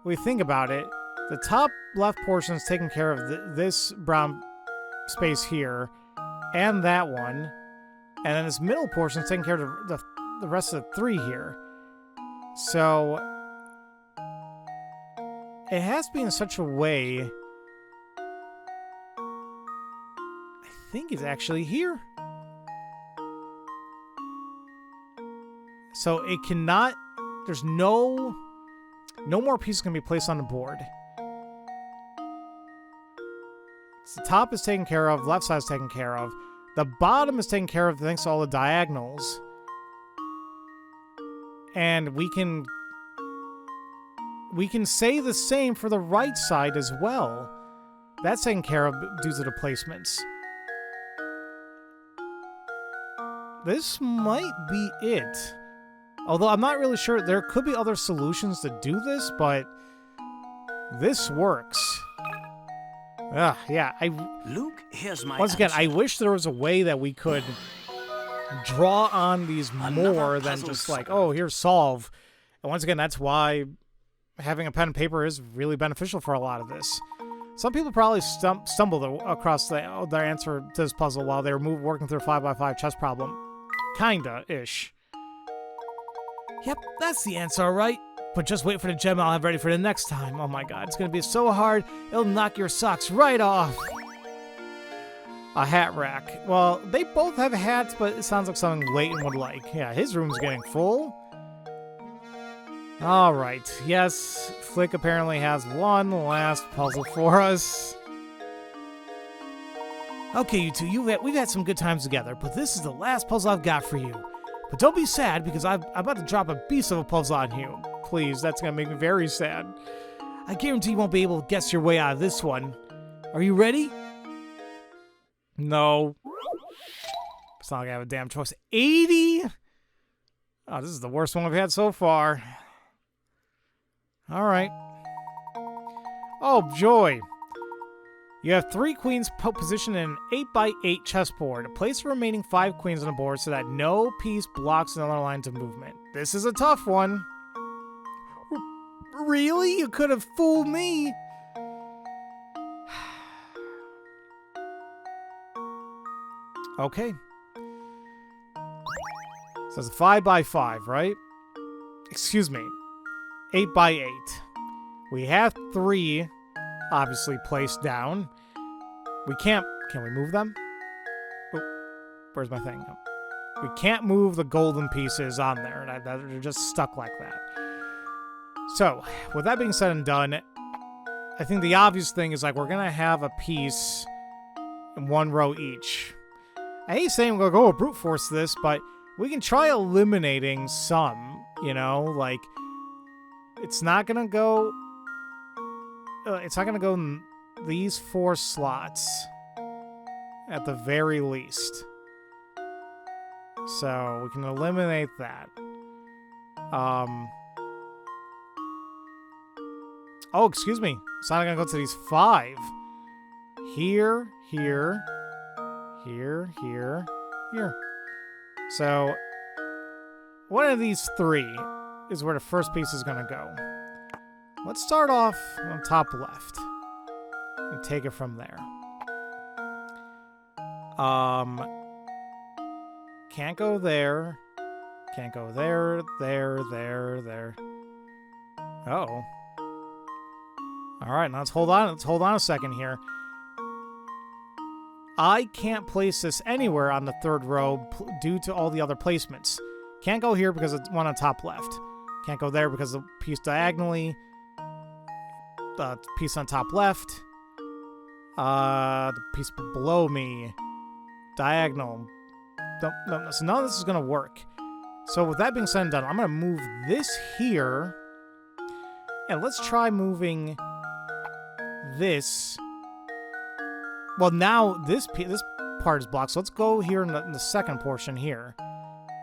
when we think about it, the top left portion is taking care of this brown space here, and that one, and then this middle portion is taking care of the rest of the 3 here. So it has to be in such a way. I think it's actually here. So it cannot. There's no more pieces can be placed on the board. The top is taken care of, left side is taken care of. The bottom is taken care of thanks to all the diagonals. And we can say the same for the right side as well. That's taken care of due to the placements. this might be it. Although I'm not really sure. There could be other solutions to do this, but this works. Yeah. Luke, here's my Once again, answer. I wish there was a way that we could draw on these Another more than puzzle just like, solved. oh, here's solve. And once again, that's why having a pen and paper is really beneficial for a lot of this. Some people probably stumbled across their answer to this puzzle while they were working through a 5x5 chess problem. Kinda-ish. Yep, that's the answer, all right. But just wait for the gem I'll have ready for the next time. Oh my god, it's gonna be so hard, it'll knock your socks right off. A hat rack. Well, they both have hats, but it sounds like something Layton would like. Yeah, his room's getting full. Alright, yes, Flick apparently has one last puzzle for us. Okay, you two, we've had some good times together, but this is the last puzzle I've got for you. But don't be sad, because I'm about to drop a beast of a puzzle on you. Please, that's going to make me very sad. I guarantee you won't be able to guess your way out of this one. Are you ready? No. It's not like I have a damn choice. 80? Oh, this is the worst one we've had so far. Alright. Oh, joy. You have 3 queens positioned in an 8x8 chessboard. Place the remaining 5 queens on the board so that no piece blocks another lines of movement. This is a tough one. Really? You could have fooled me. Okay. So it's 5x5, right? Excuse me. 8x8. We have 3 obviously placed down. We can't... Can we move them? Oh, where's my thing? We can't move the golden pieces on there. They're just stuck like that. So, with that being said and done, I think the obvious thing is, like, we're going to have a piece in 1 row each. I hate saying we're going to go brute force this, but we can try eliminating some, you know? Like, it's not going to go... it's not going to go in these 4 slots at the very least. So we can eliminate that. Oh, excuse me. It's not going to go to these 5. Here, here, here, here, here. So one of these 3 is where the first piece is going to go. Let's start off on top left and take it from there. Can't go there. Can't go there, there. Uh-oh. Alright, now let's hold on. Let's hold on a second here. I can't place this anywhere on the 3rd row due to all the other placements. Can't go here because it's one on top left. Can't go there because the piece diagonally... the piece on top left. The piece below me. Diagonal. No, so none of this is going to work. So with that being said and done, I'm going to move this here. And let's try moving this. Well, now this part is blocked. So let's go here in the second portion here.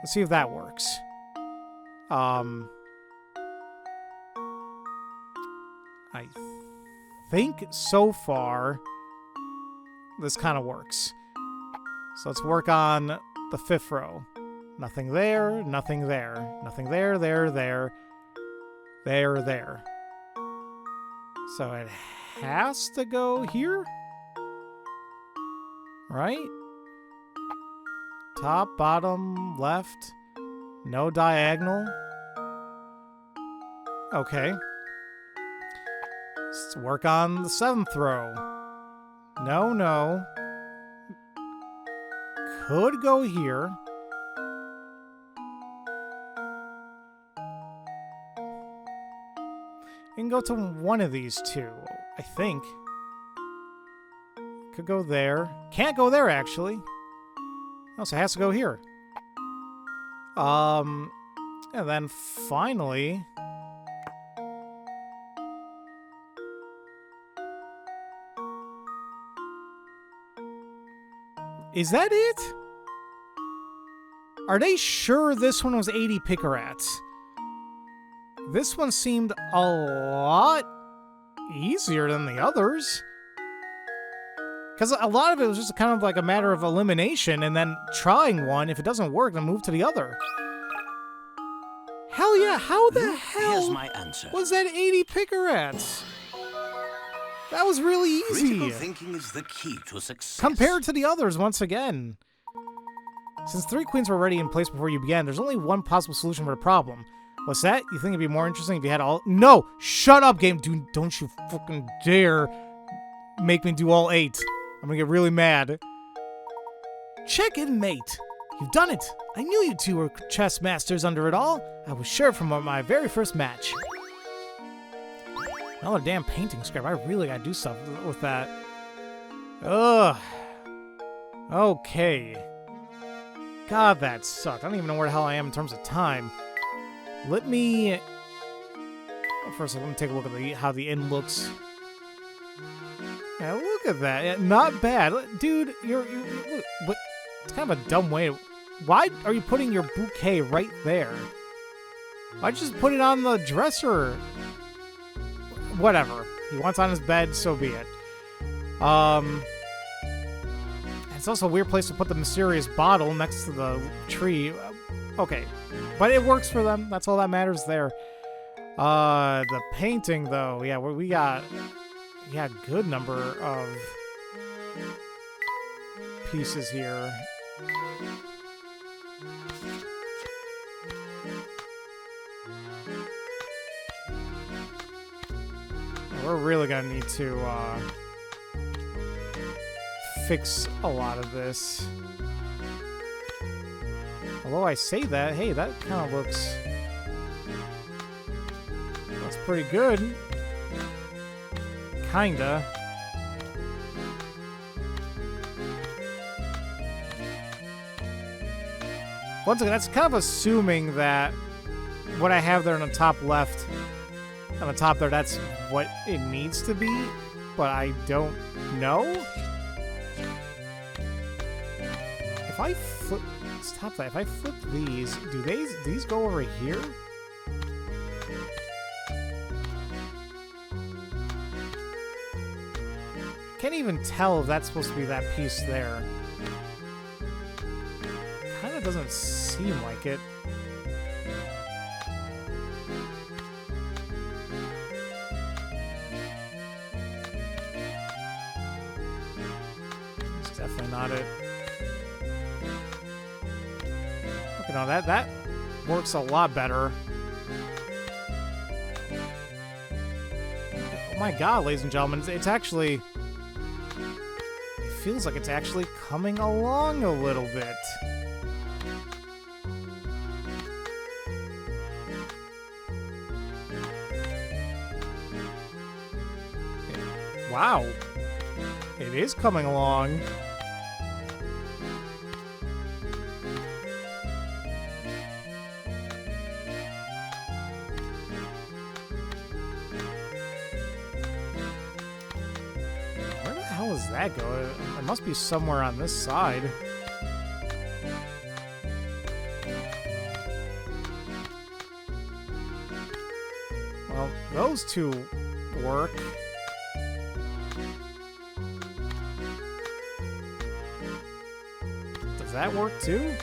Let's see if that works. I think so far this kind of works. So let's work on the 5th row. Nothing there, nothing there, nothing there, there. So it has to go here, right? Top, bottom, left, no diagonal. Okay. Let's work on the 7th row. No. Could go here. You can go to one of these 2, I think. Could go there. Can't go there, actually. Oh, so it has to go here. And then finally... Is that it? Are they sure this one was 80 picarats? This one seemed a lot easier than the others. Because a lot of it was just kind of like a matter of elimination and then trying one. If it doesn't work, then move to the other. Hell yeah, how the hell Here's my answer. was that 80 picarats? That was really easy. Critical thinking is the key to success. Compared to the others, once again. Since 3 queens were already in place before you began, there's only one possible solution for the problem. What's that? You think it'd be more interesting if you had all... No! Shut up, game! Dude, don't you fucking dare make me do all 8. I'm gonna get really mad. Checkmate! You've done it! I knew you two were chess masters under it all. I was sure from my very first match. Another damn painting script. I really gotta do stuff with that. Ugh. Okay. God, that sucked. I don't even know where the hell I am in terms of time. Let me... First, let me take a look at how the inn looks. Yeah, look at that. Yeah, not bad. Dude, you're but it's kind of a dumb way. Why are you putting your bouquet right there? Why'd you just put it on the dresser? Whatever. He wants on his bed, so be it. It's also a weird place to put the mysterious bottle next to the tree. Okay. But it works for them. That's all that matters there. The painting, though. Yeah, we got a good number of pieces here. We're really gonna need to fix a lot of this. Although I say that, hey, that kind of looks pretty good. Kinda. Once again, that's kind of assuming that what I have there on the top left, on the top there, that's what it needs to be, but I don't know. If I flip, stop that. If I flip these, do these go over here? Can't even tell if that's supposed to be that piece there. Kind of doesn't seem like it. It's definitely not it. Okay, no, that works a lot better. Oh my god, ladies and gentlemen, it's actually... feels like it's actually coming along a little bit. Wow. It is coming along. How does that go? It must be somewhere on this side. Well, those two work. Does that work too?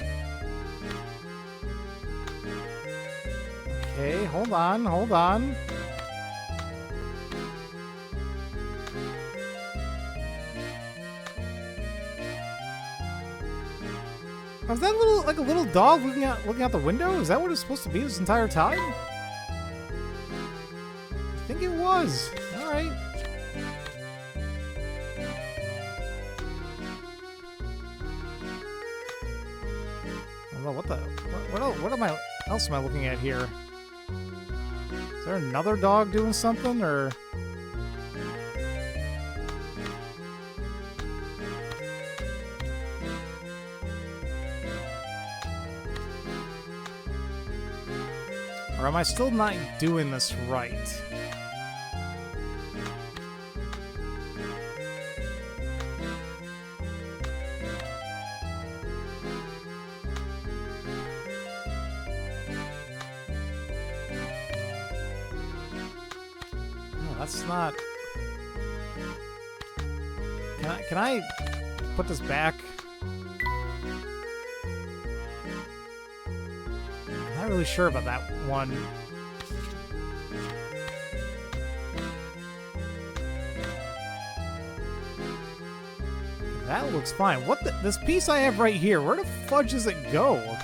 Okay, hold on, hold on. Was that like a little dog looking out the window? Is that what it's supposed to be this entire time? I think it was. All right. I don't know what else am I looking at here? Is there another dog doing something, or? Or am I still not doing this right? that's not... Can I put this back? I'm not really sure about that one. That looks fine. What the... This piece I have right here, where the fudge does it go?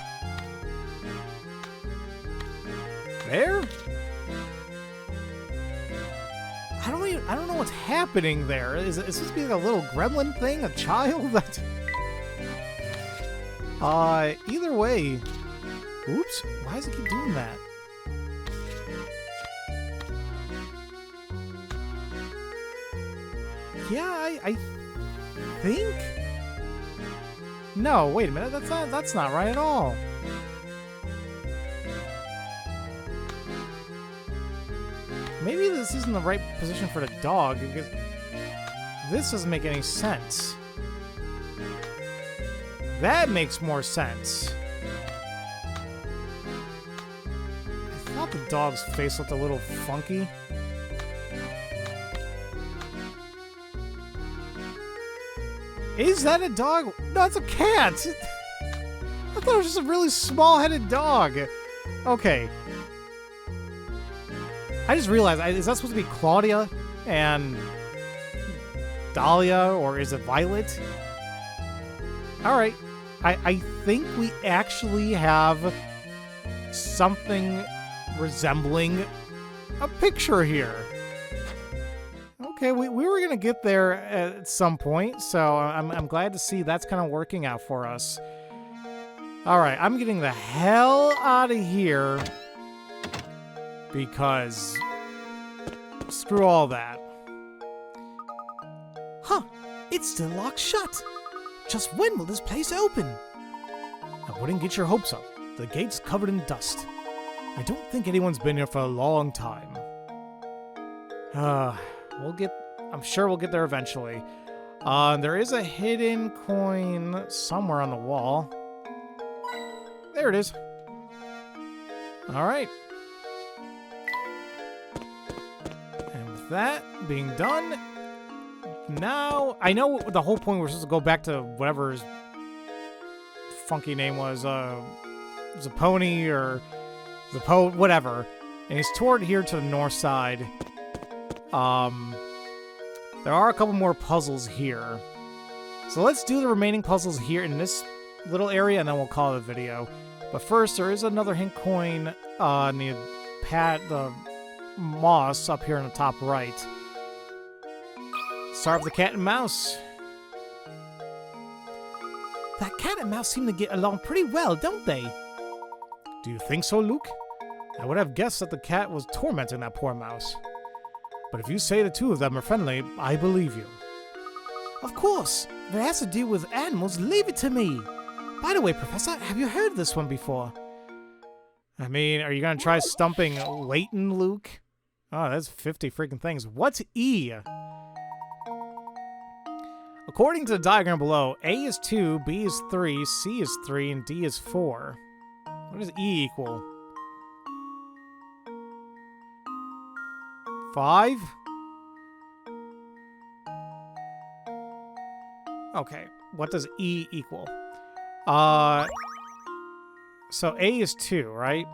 There? I don't know what's happening there. Is this supposed to be like a little gremlin thing? A child? Either way. Oops. Why does it keep doing that? Yeah, I think? No, wait a minute. That's not right at all. Maybe this isn't the right position for the dog, because this doesn't make any sense. That makes more sense. I thought the dog's face looked a little funky. Is that a dog? No, it's a cat! I thought it was just a really small-headed dog. Okay. I just realized, is that supposed to be Claudia and Dahlia, or is it Violet? Alright. I think we actually have something resembling a picture here. Okay, we were going to get there at some point, so I'm glad to see that's kind of working out for us. Alright, I'm getting the hell out of here. Because screw all that. Huh, it's still locked shut. Just when will this place open? I wouldn't get your hopes up. The gate's covered in dust. I don't think anyone's been here for a long time. I'm sure we'll get there eventually. There is a hidden coin somewhere on the wall. There it is. Alright. That being done, now I know the whole point we're supposed to go back to whatever his funky name was, Zapponi or Zappo, whatever, and he's toward here to the north side. There are a couple more puzzles here, so let's do the remaining puzzles here in this little area, and then we'll call it a video. But first, there is another hint coin on the moss up here in the top right. Start with the cat and mouse. That cat and mouse seem to get along pretty well, don't they? Do you think so, Luke? I would have guessed that the cat was tormenting that poor mouse. But if you say the two of them are friendly, I believe you. Of course. If it has to do with animals, leave it to me. By the way, Professor, have you heard this one before? I mean, are you gonna try stumping Layton, Luke? Oh, that's 50 freaking things. What's E? According to the diagram below, A is 2, B is 3, C is 3, and D is 4. What does E equal? 5? Okay, what does E equal? So A is 2, right?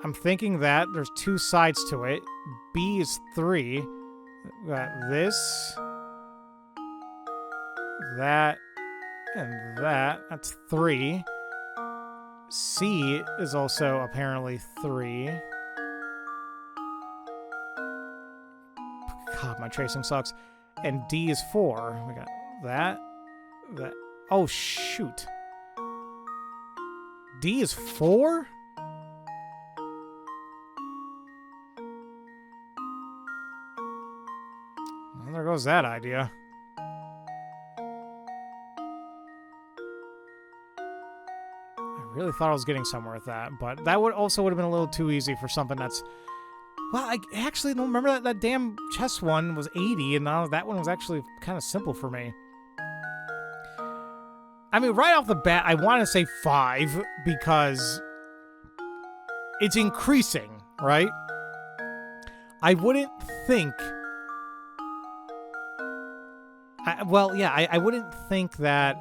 I'm thinking that there's two sides to it. B is 3. We got this, that, and that. That's 3. C is also apparently 3. God, my tracing sucks. And D is 4. We got that, that. Oh, shoot. D is 4? Well, there goes that idea. I really thought I was getting somewhere with that, but that would have been a little too easy for something that's... Well, I actually don't remember that damn chess one was 80, and now that one was actually kind of simple for me. I mean, right off the bat, I want to say 5, because it's increasing, right? I wouldn't think... I wouldn't think that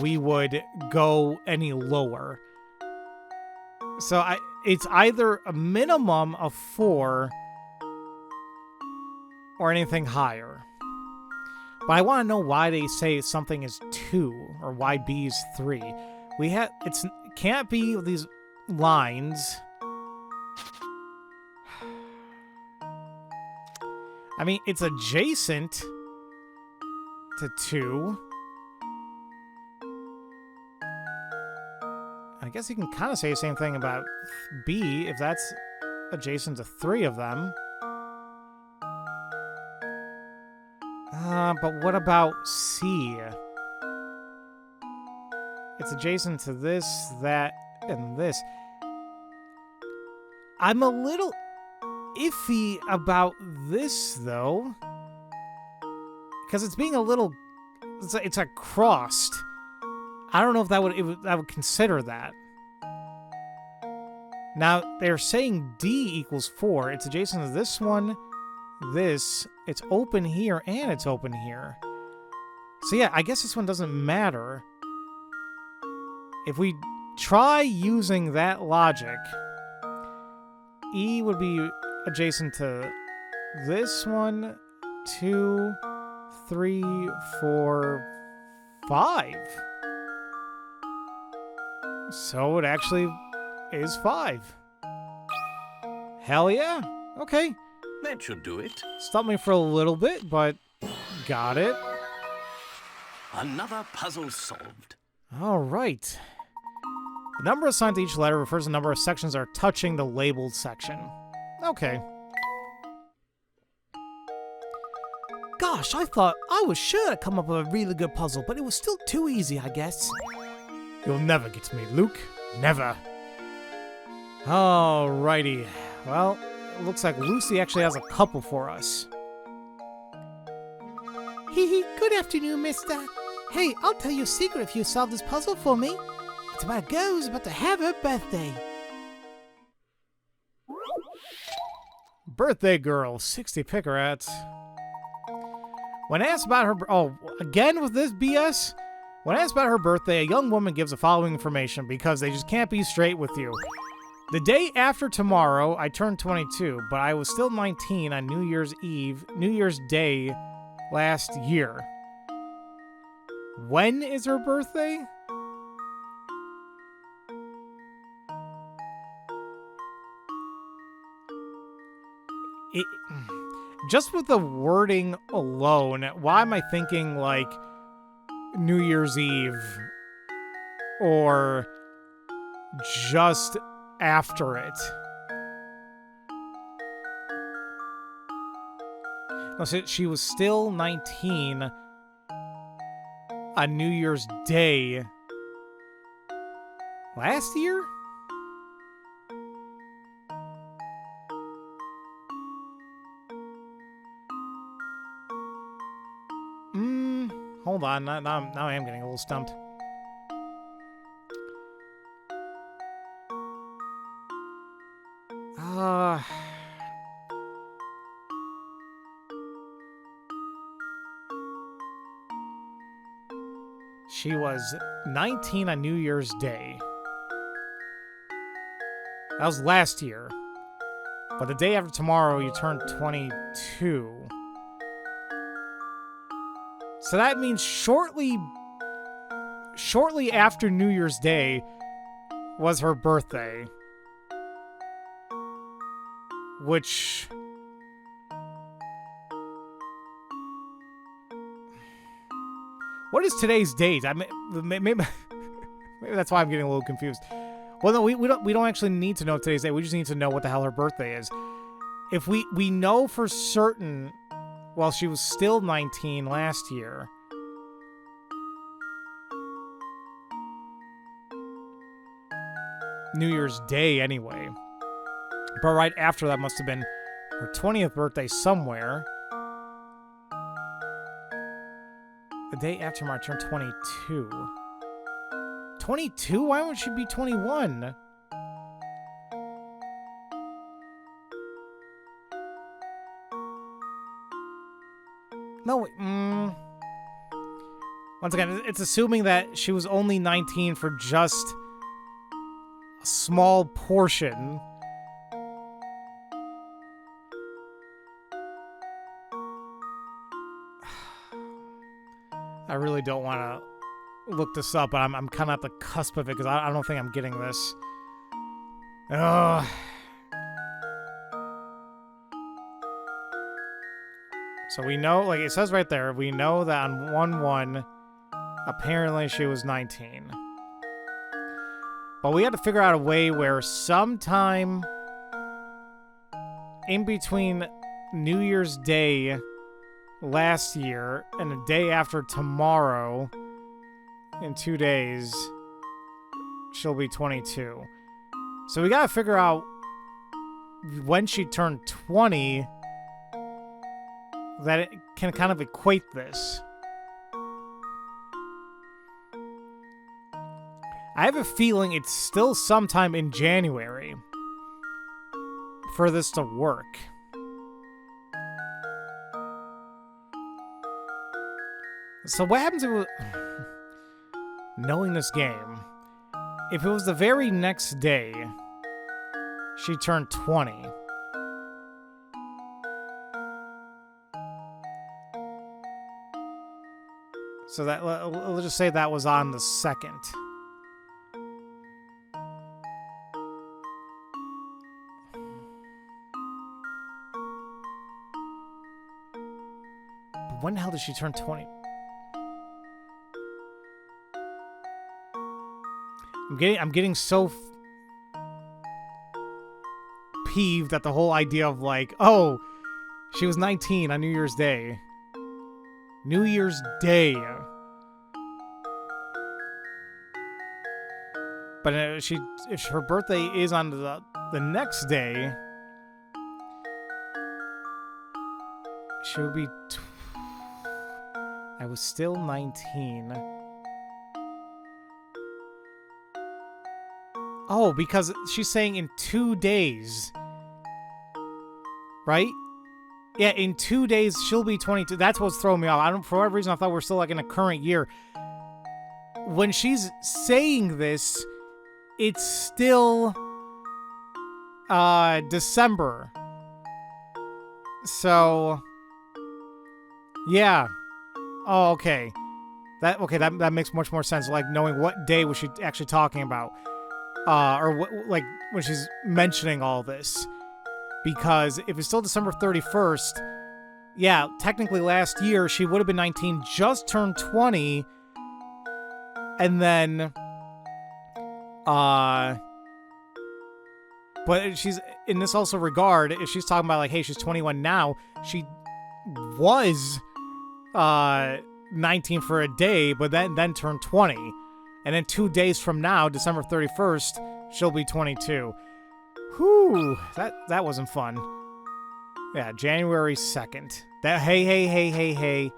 we would go any lower. So it's either a minimum of 4 or anything higher. But I want to know why they say something is 2 or why B is 3. It can't be these lines. I mean, it's adjacent to 2. I guess you can kind of say the same thing about B if that's adjacent to 3 of them. But what about C? It's adjacent to this, that, and this. I'm a little iffy about this, though. Because it's being a little... It's a crossed. I don't know if I would consider that. Now, they're saying D equals 4. It's adjacent to this one, this. It's open here, and it's open here. So yeah, I guess this one doesn't matter. If we try using that logic, E would be adjacent to this one, 2, 3, 4, 5. So it actually is 5. Hell yeah. Okay. That should do it. Stopped me for a little bit, but got it. Another puzzle solved. All right. The number assigned to each letter refers to the number of sections that are touching the labeled section. Okay. Gosh, I thought I was sure to come up with a really good puzzle, but it was still too easy, I guess. You'll never get me, Luke. Never. Alrighty. Well, it looks like Lucy actually has a couple for us. Hee, good afternoon, mister. Hey, I'll tell you a secret if you solve this puzzle for me. It's about a girl who's about to have her birthday. Birthday girl, 60 picarats. When asked about her... Oh, again with this BS? When asked about her birthday, a young woman gives the following information because they just can't be straight with you. The day after tomorrow, I turned 22, but I was still 19 on New Year's Day last year. When is her birthday? Just with the wording alone, why am I thinking like New Year's Eve or just after it? No, so she was still 19 on New Year's Day last year? Hold on, now I am getting a little stumped. She was 19 on New Year's Day. That was last year. But the day after tomorrow, you turn 22. So that means shortly after New Year's Day was her birthday. Which... What is today's date? I mean, maybe that's why I'm getting a little confused. Well, no, we don't actually need to know today's date. We just need to know what the hell her birthday is. If we know for certain, well, she was still 19 last year. New Year's Day, anyway. But right after that must have been her 20th birthday somewhere. The day after my turn 22. 22? Why would she be 21? No, wait, Once again, it's assuming that she was only 19 for just a small portion. I really don't want to look this up, but I'm kind of at the cusp of it because I don't think I'm getting this. Ugh. So we know, like it says right there, we know that on 1/1, apparently she was 19. But we had to figure out a way where sometime in between New Year's Day last year and the day after tomorrow, in 2 days, she'll be 22. So we gotta figure out when she turned 20 that it can kind of equate this. I have a feeling it's still sometime in January for this to work. So what happens if knowing this game, if it was the very next day she turned 20, so that let's just say that was on the 2nd. But when the hell did she turn 20? I'm getting so peeved at the whole idea of like, oh, she was 19 on New Year's Day. New Year's Day. But if her birthday is on the next day, she would be. I was still 19. Oh, because she's saying in 2 days. Right? Yeah, in 2 days she'll be 22. That's what's throwing me off. For whatever reason I thought we're still like in a current year. When she's saying this, it's still December. So yeah. Oh, okay. That makes much more sense. Like knowing what day was she actually talking about. Or what, like when she's mentioning all this, because if it's still December 31st, yeah, technically last year she would have been 19, just turned 20, and then, but she's in this also regard, if she's talking about like, hey, she's 21 now, she was 19 for a day, but then turned 20. And then 2 days from now, December 31st, she'll be 22. Whew, that wasn't fun. Yeah, January 2nd. That hey.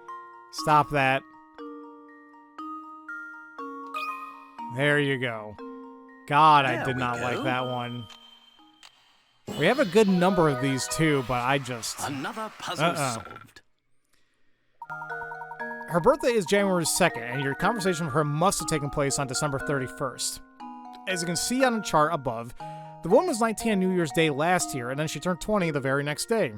Stop that. There you go. God, I did not like that one. We have a good number of these too, but I just... Another puzzle solved. Her birthday is January 2nd, and your conversation with her must have taken place on December 31st. As you can see on the chart above, the woman was 19 on New Year's Day last year, and then she turned 20 the very next day.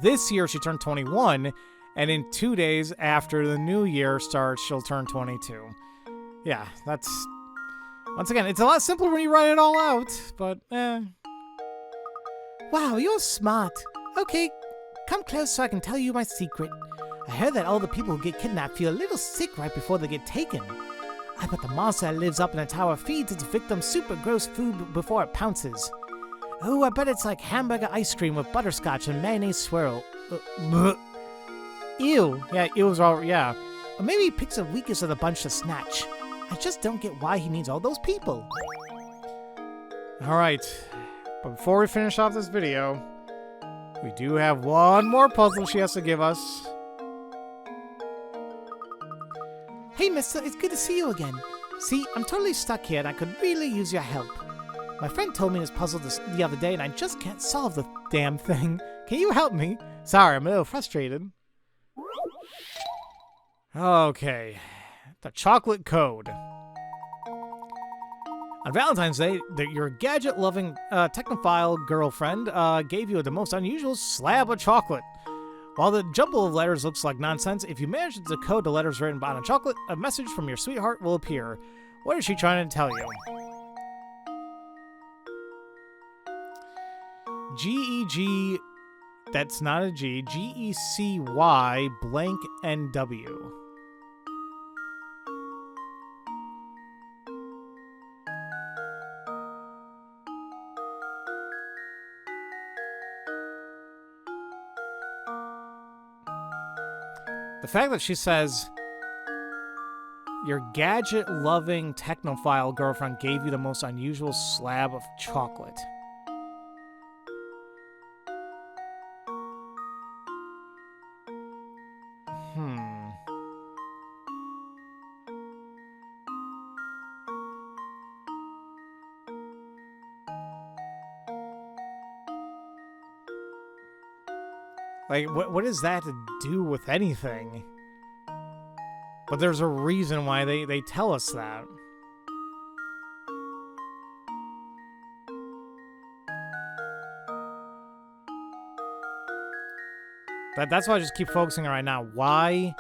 This year, she turned 21, and in 2 days after the new year starts, she'll turn 22. Yeah, that's... Once again, it's a lot simpler when you write it all out, but, Wow, you're smart. Okay, come close so I can tell you my secret. I heard that all the people who get kidnapped feel a little sick right before they get taken. I bet the monster that lives up in the tower feeds its victims super gross food before it pounces. Oh, I bet it's like hamburger ice cream with butterscotch and mayonnaise swirl. ew. Yeah, it was all, yeah. Or maybe he picks the weakest of the bunch to snatch. I just don't get why he needs all those people. Alright, but before we finish off this video, we do have one more puzzle she has to give us. Hey, mister, it's good to see you again. See, I'm totally stuck here and I could really use your help. My friend told me this puzzle the other day and I just can't solve the damn thing. Can you help me? Sorry, I'm a little frustrated. Okay. The chocolate code. On Valentine's Day, your gadget-loving technophile girlfriend gave you the most unusual slab of chocolate. While the jumble of letters looks like nonsense, if you manage to decode the letters written on a chocolate, a message from your sweetheart will appear. What is she trying to tell you? G-E-G, that's not a G, G-E-C-Y blank N-W. The fact that she says, your gadget-loving technophile girlfriend gave you the most unusual slab of chocolate. Like, what does that to do with anything? But there's a reason why they tell us that. That's why I just keep focusing on right now. Why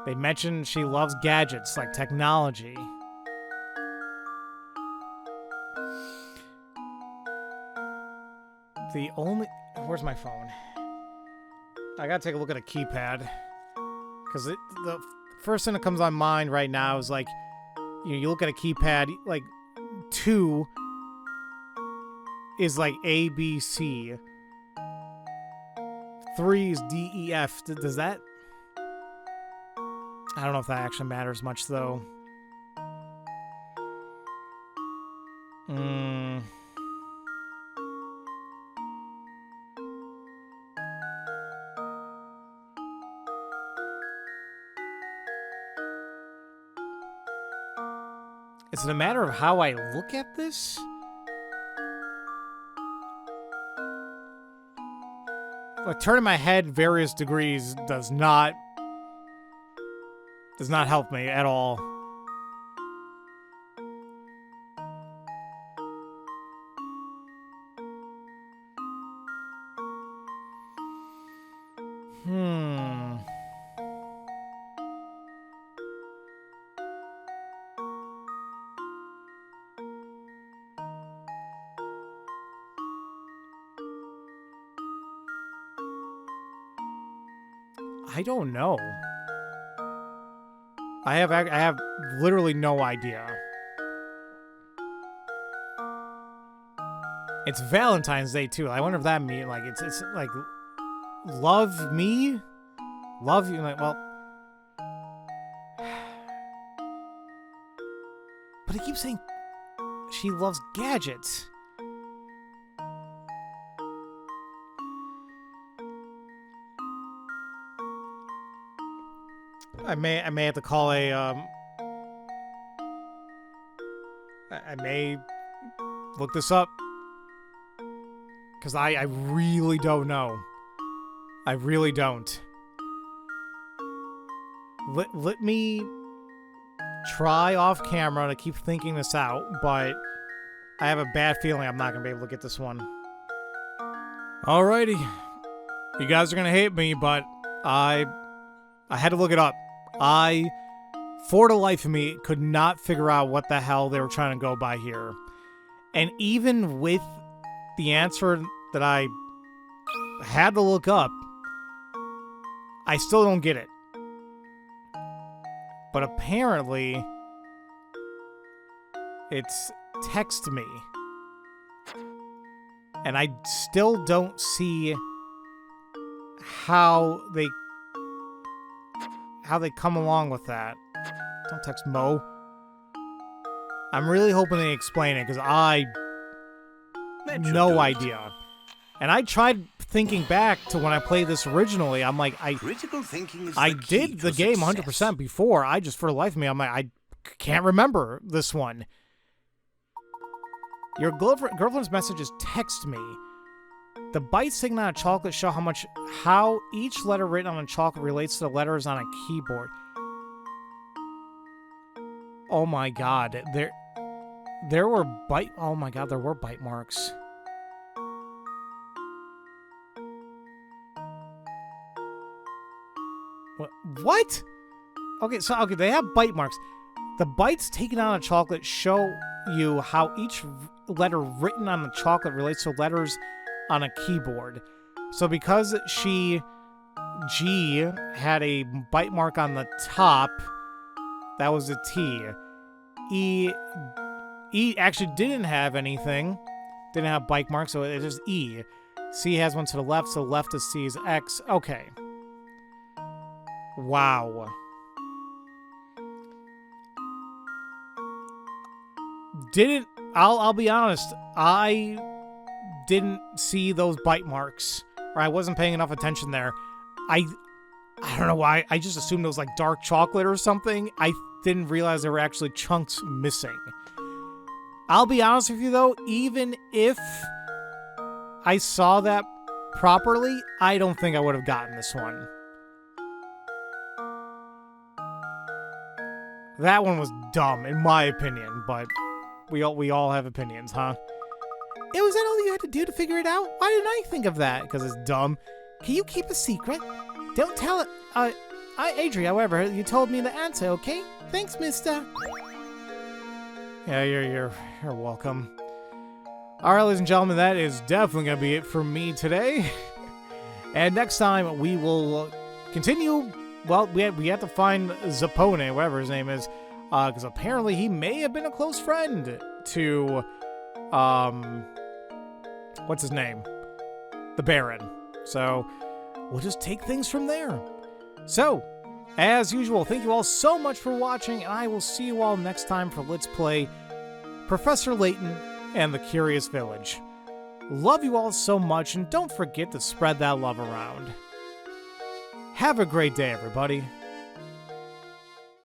they mention she loves gadgets, like technology. The only... Where's my phone? I gotta take a look at a keypad. Because the first thing that comes on mind right now is like, you look at a keypad, like 2 is like A, B, C. 3 is D, E, F. Does that... I don't know if that actually matters much, though. Is it a matter of how I look at this? Like, turning my head various degrees does not help me at all. I don't know. I have literally no idea. It's Valentine's Day too. I wonder if that means like it's like love me, love you. Like, well, but I keep saying she loves gadgets. I may have to call a I may look this up because I really don't know. I really don't. Let me try off camera to keep thinking this out, but I have a bad feeling I'm not gonna be able to get this one. Alrighty, you guys are gonna hate me, but I had to look it up. I, for the life of me, could not figure out what the hell they were trying to go by here. And even with the answer that I had to look up, I still don't get it. But apparently, it's text me. And I still don't see how they come along with that. Don't text Mo. I'm really hoping they explain it, because I no idea. And I tried thinking back to when I played this originally. I'm like, Critical thinking is I the key did the to game success. 100% before. I just, for the life of me, I'm like, I can't remember this one. Your girlfriend's messages text me. The bites taken on a chocolate show how each letter written on a chocolate relates to the letters on a keyboard. Oh my god, there were bite. Oh my god, there were bite marks. What? Okay, so they have bite marks. The bites taken on a chocolate show you how each letter written on the chocolate relates to letters on a keyboard. So because G had a bite mark on the top, that was a T. E actually didn't have anything. Didn't have bite marks, so it's just E. C has one to the left, so left of C is X. Okay. Wow. I'll be honest, I didn't see those bite marks, or I wasn't paying enough attention there. I don't know why, I just assumed it was like dark chocolate or something. I didn't realize there were actually chunks missing. I'll be honest with you though, even if I saw that properly, I don't think I would have gotten this one. That one was dumb, in my opinion, but we all have opinions, huh? Was that all you had to do to figure it out? Why didn't I think of that? Because it's dumb. Can you keep a secret? Don't tell it. Adri, however, you told me the answer, okay? Thanks, mister. Yeah, you're welcome. All right, ladies and gentlemen, that is definitely going to be it for me today. And next time, we will continue. Well, we have to find Zappone, whatever his name is, because apparently he may have been a close friend to, what's his name? The Baron. So, we'll just take things from there. So, as usual, thank you all so much for watching, and I will see you all next time for Let's Play Professor Layton and the Curious Village. Love you all so much, and don't forget to spread that love around. Have a great day, everybody.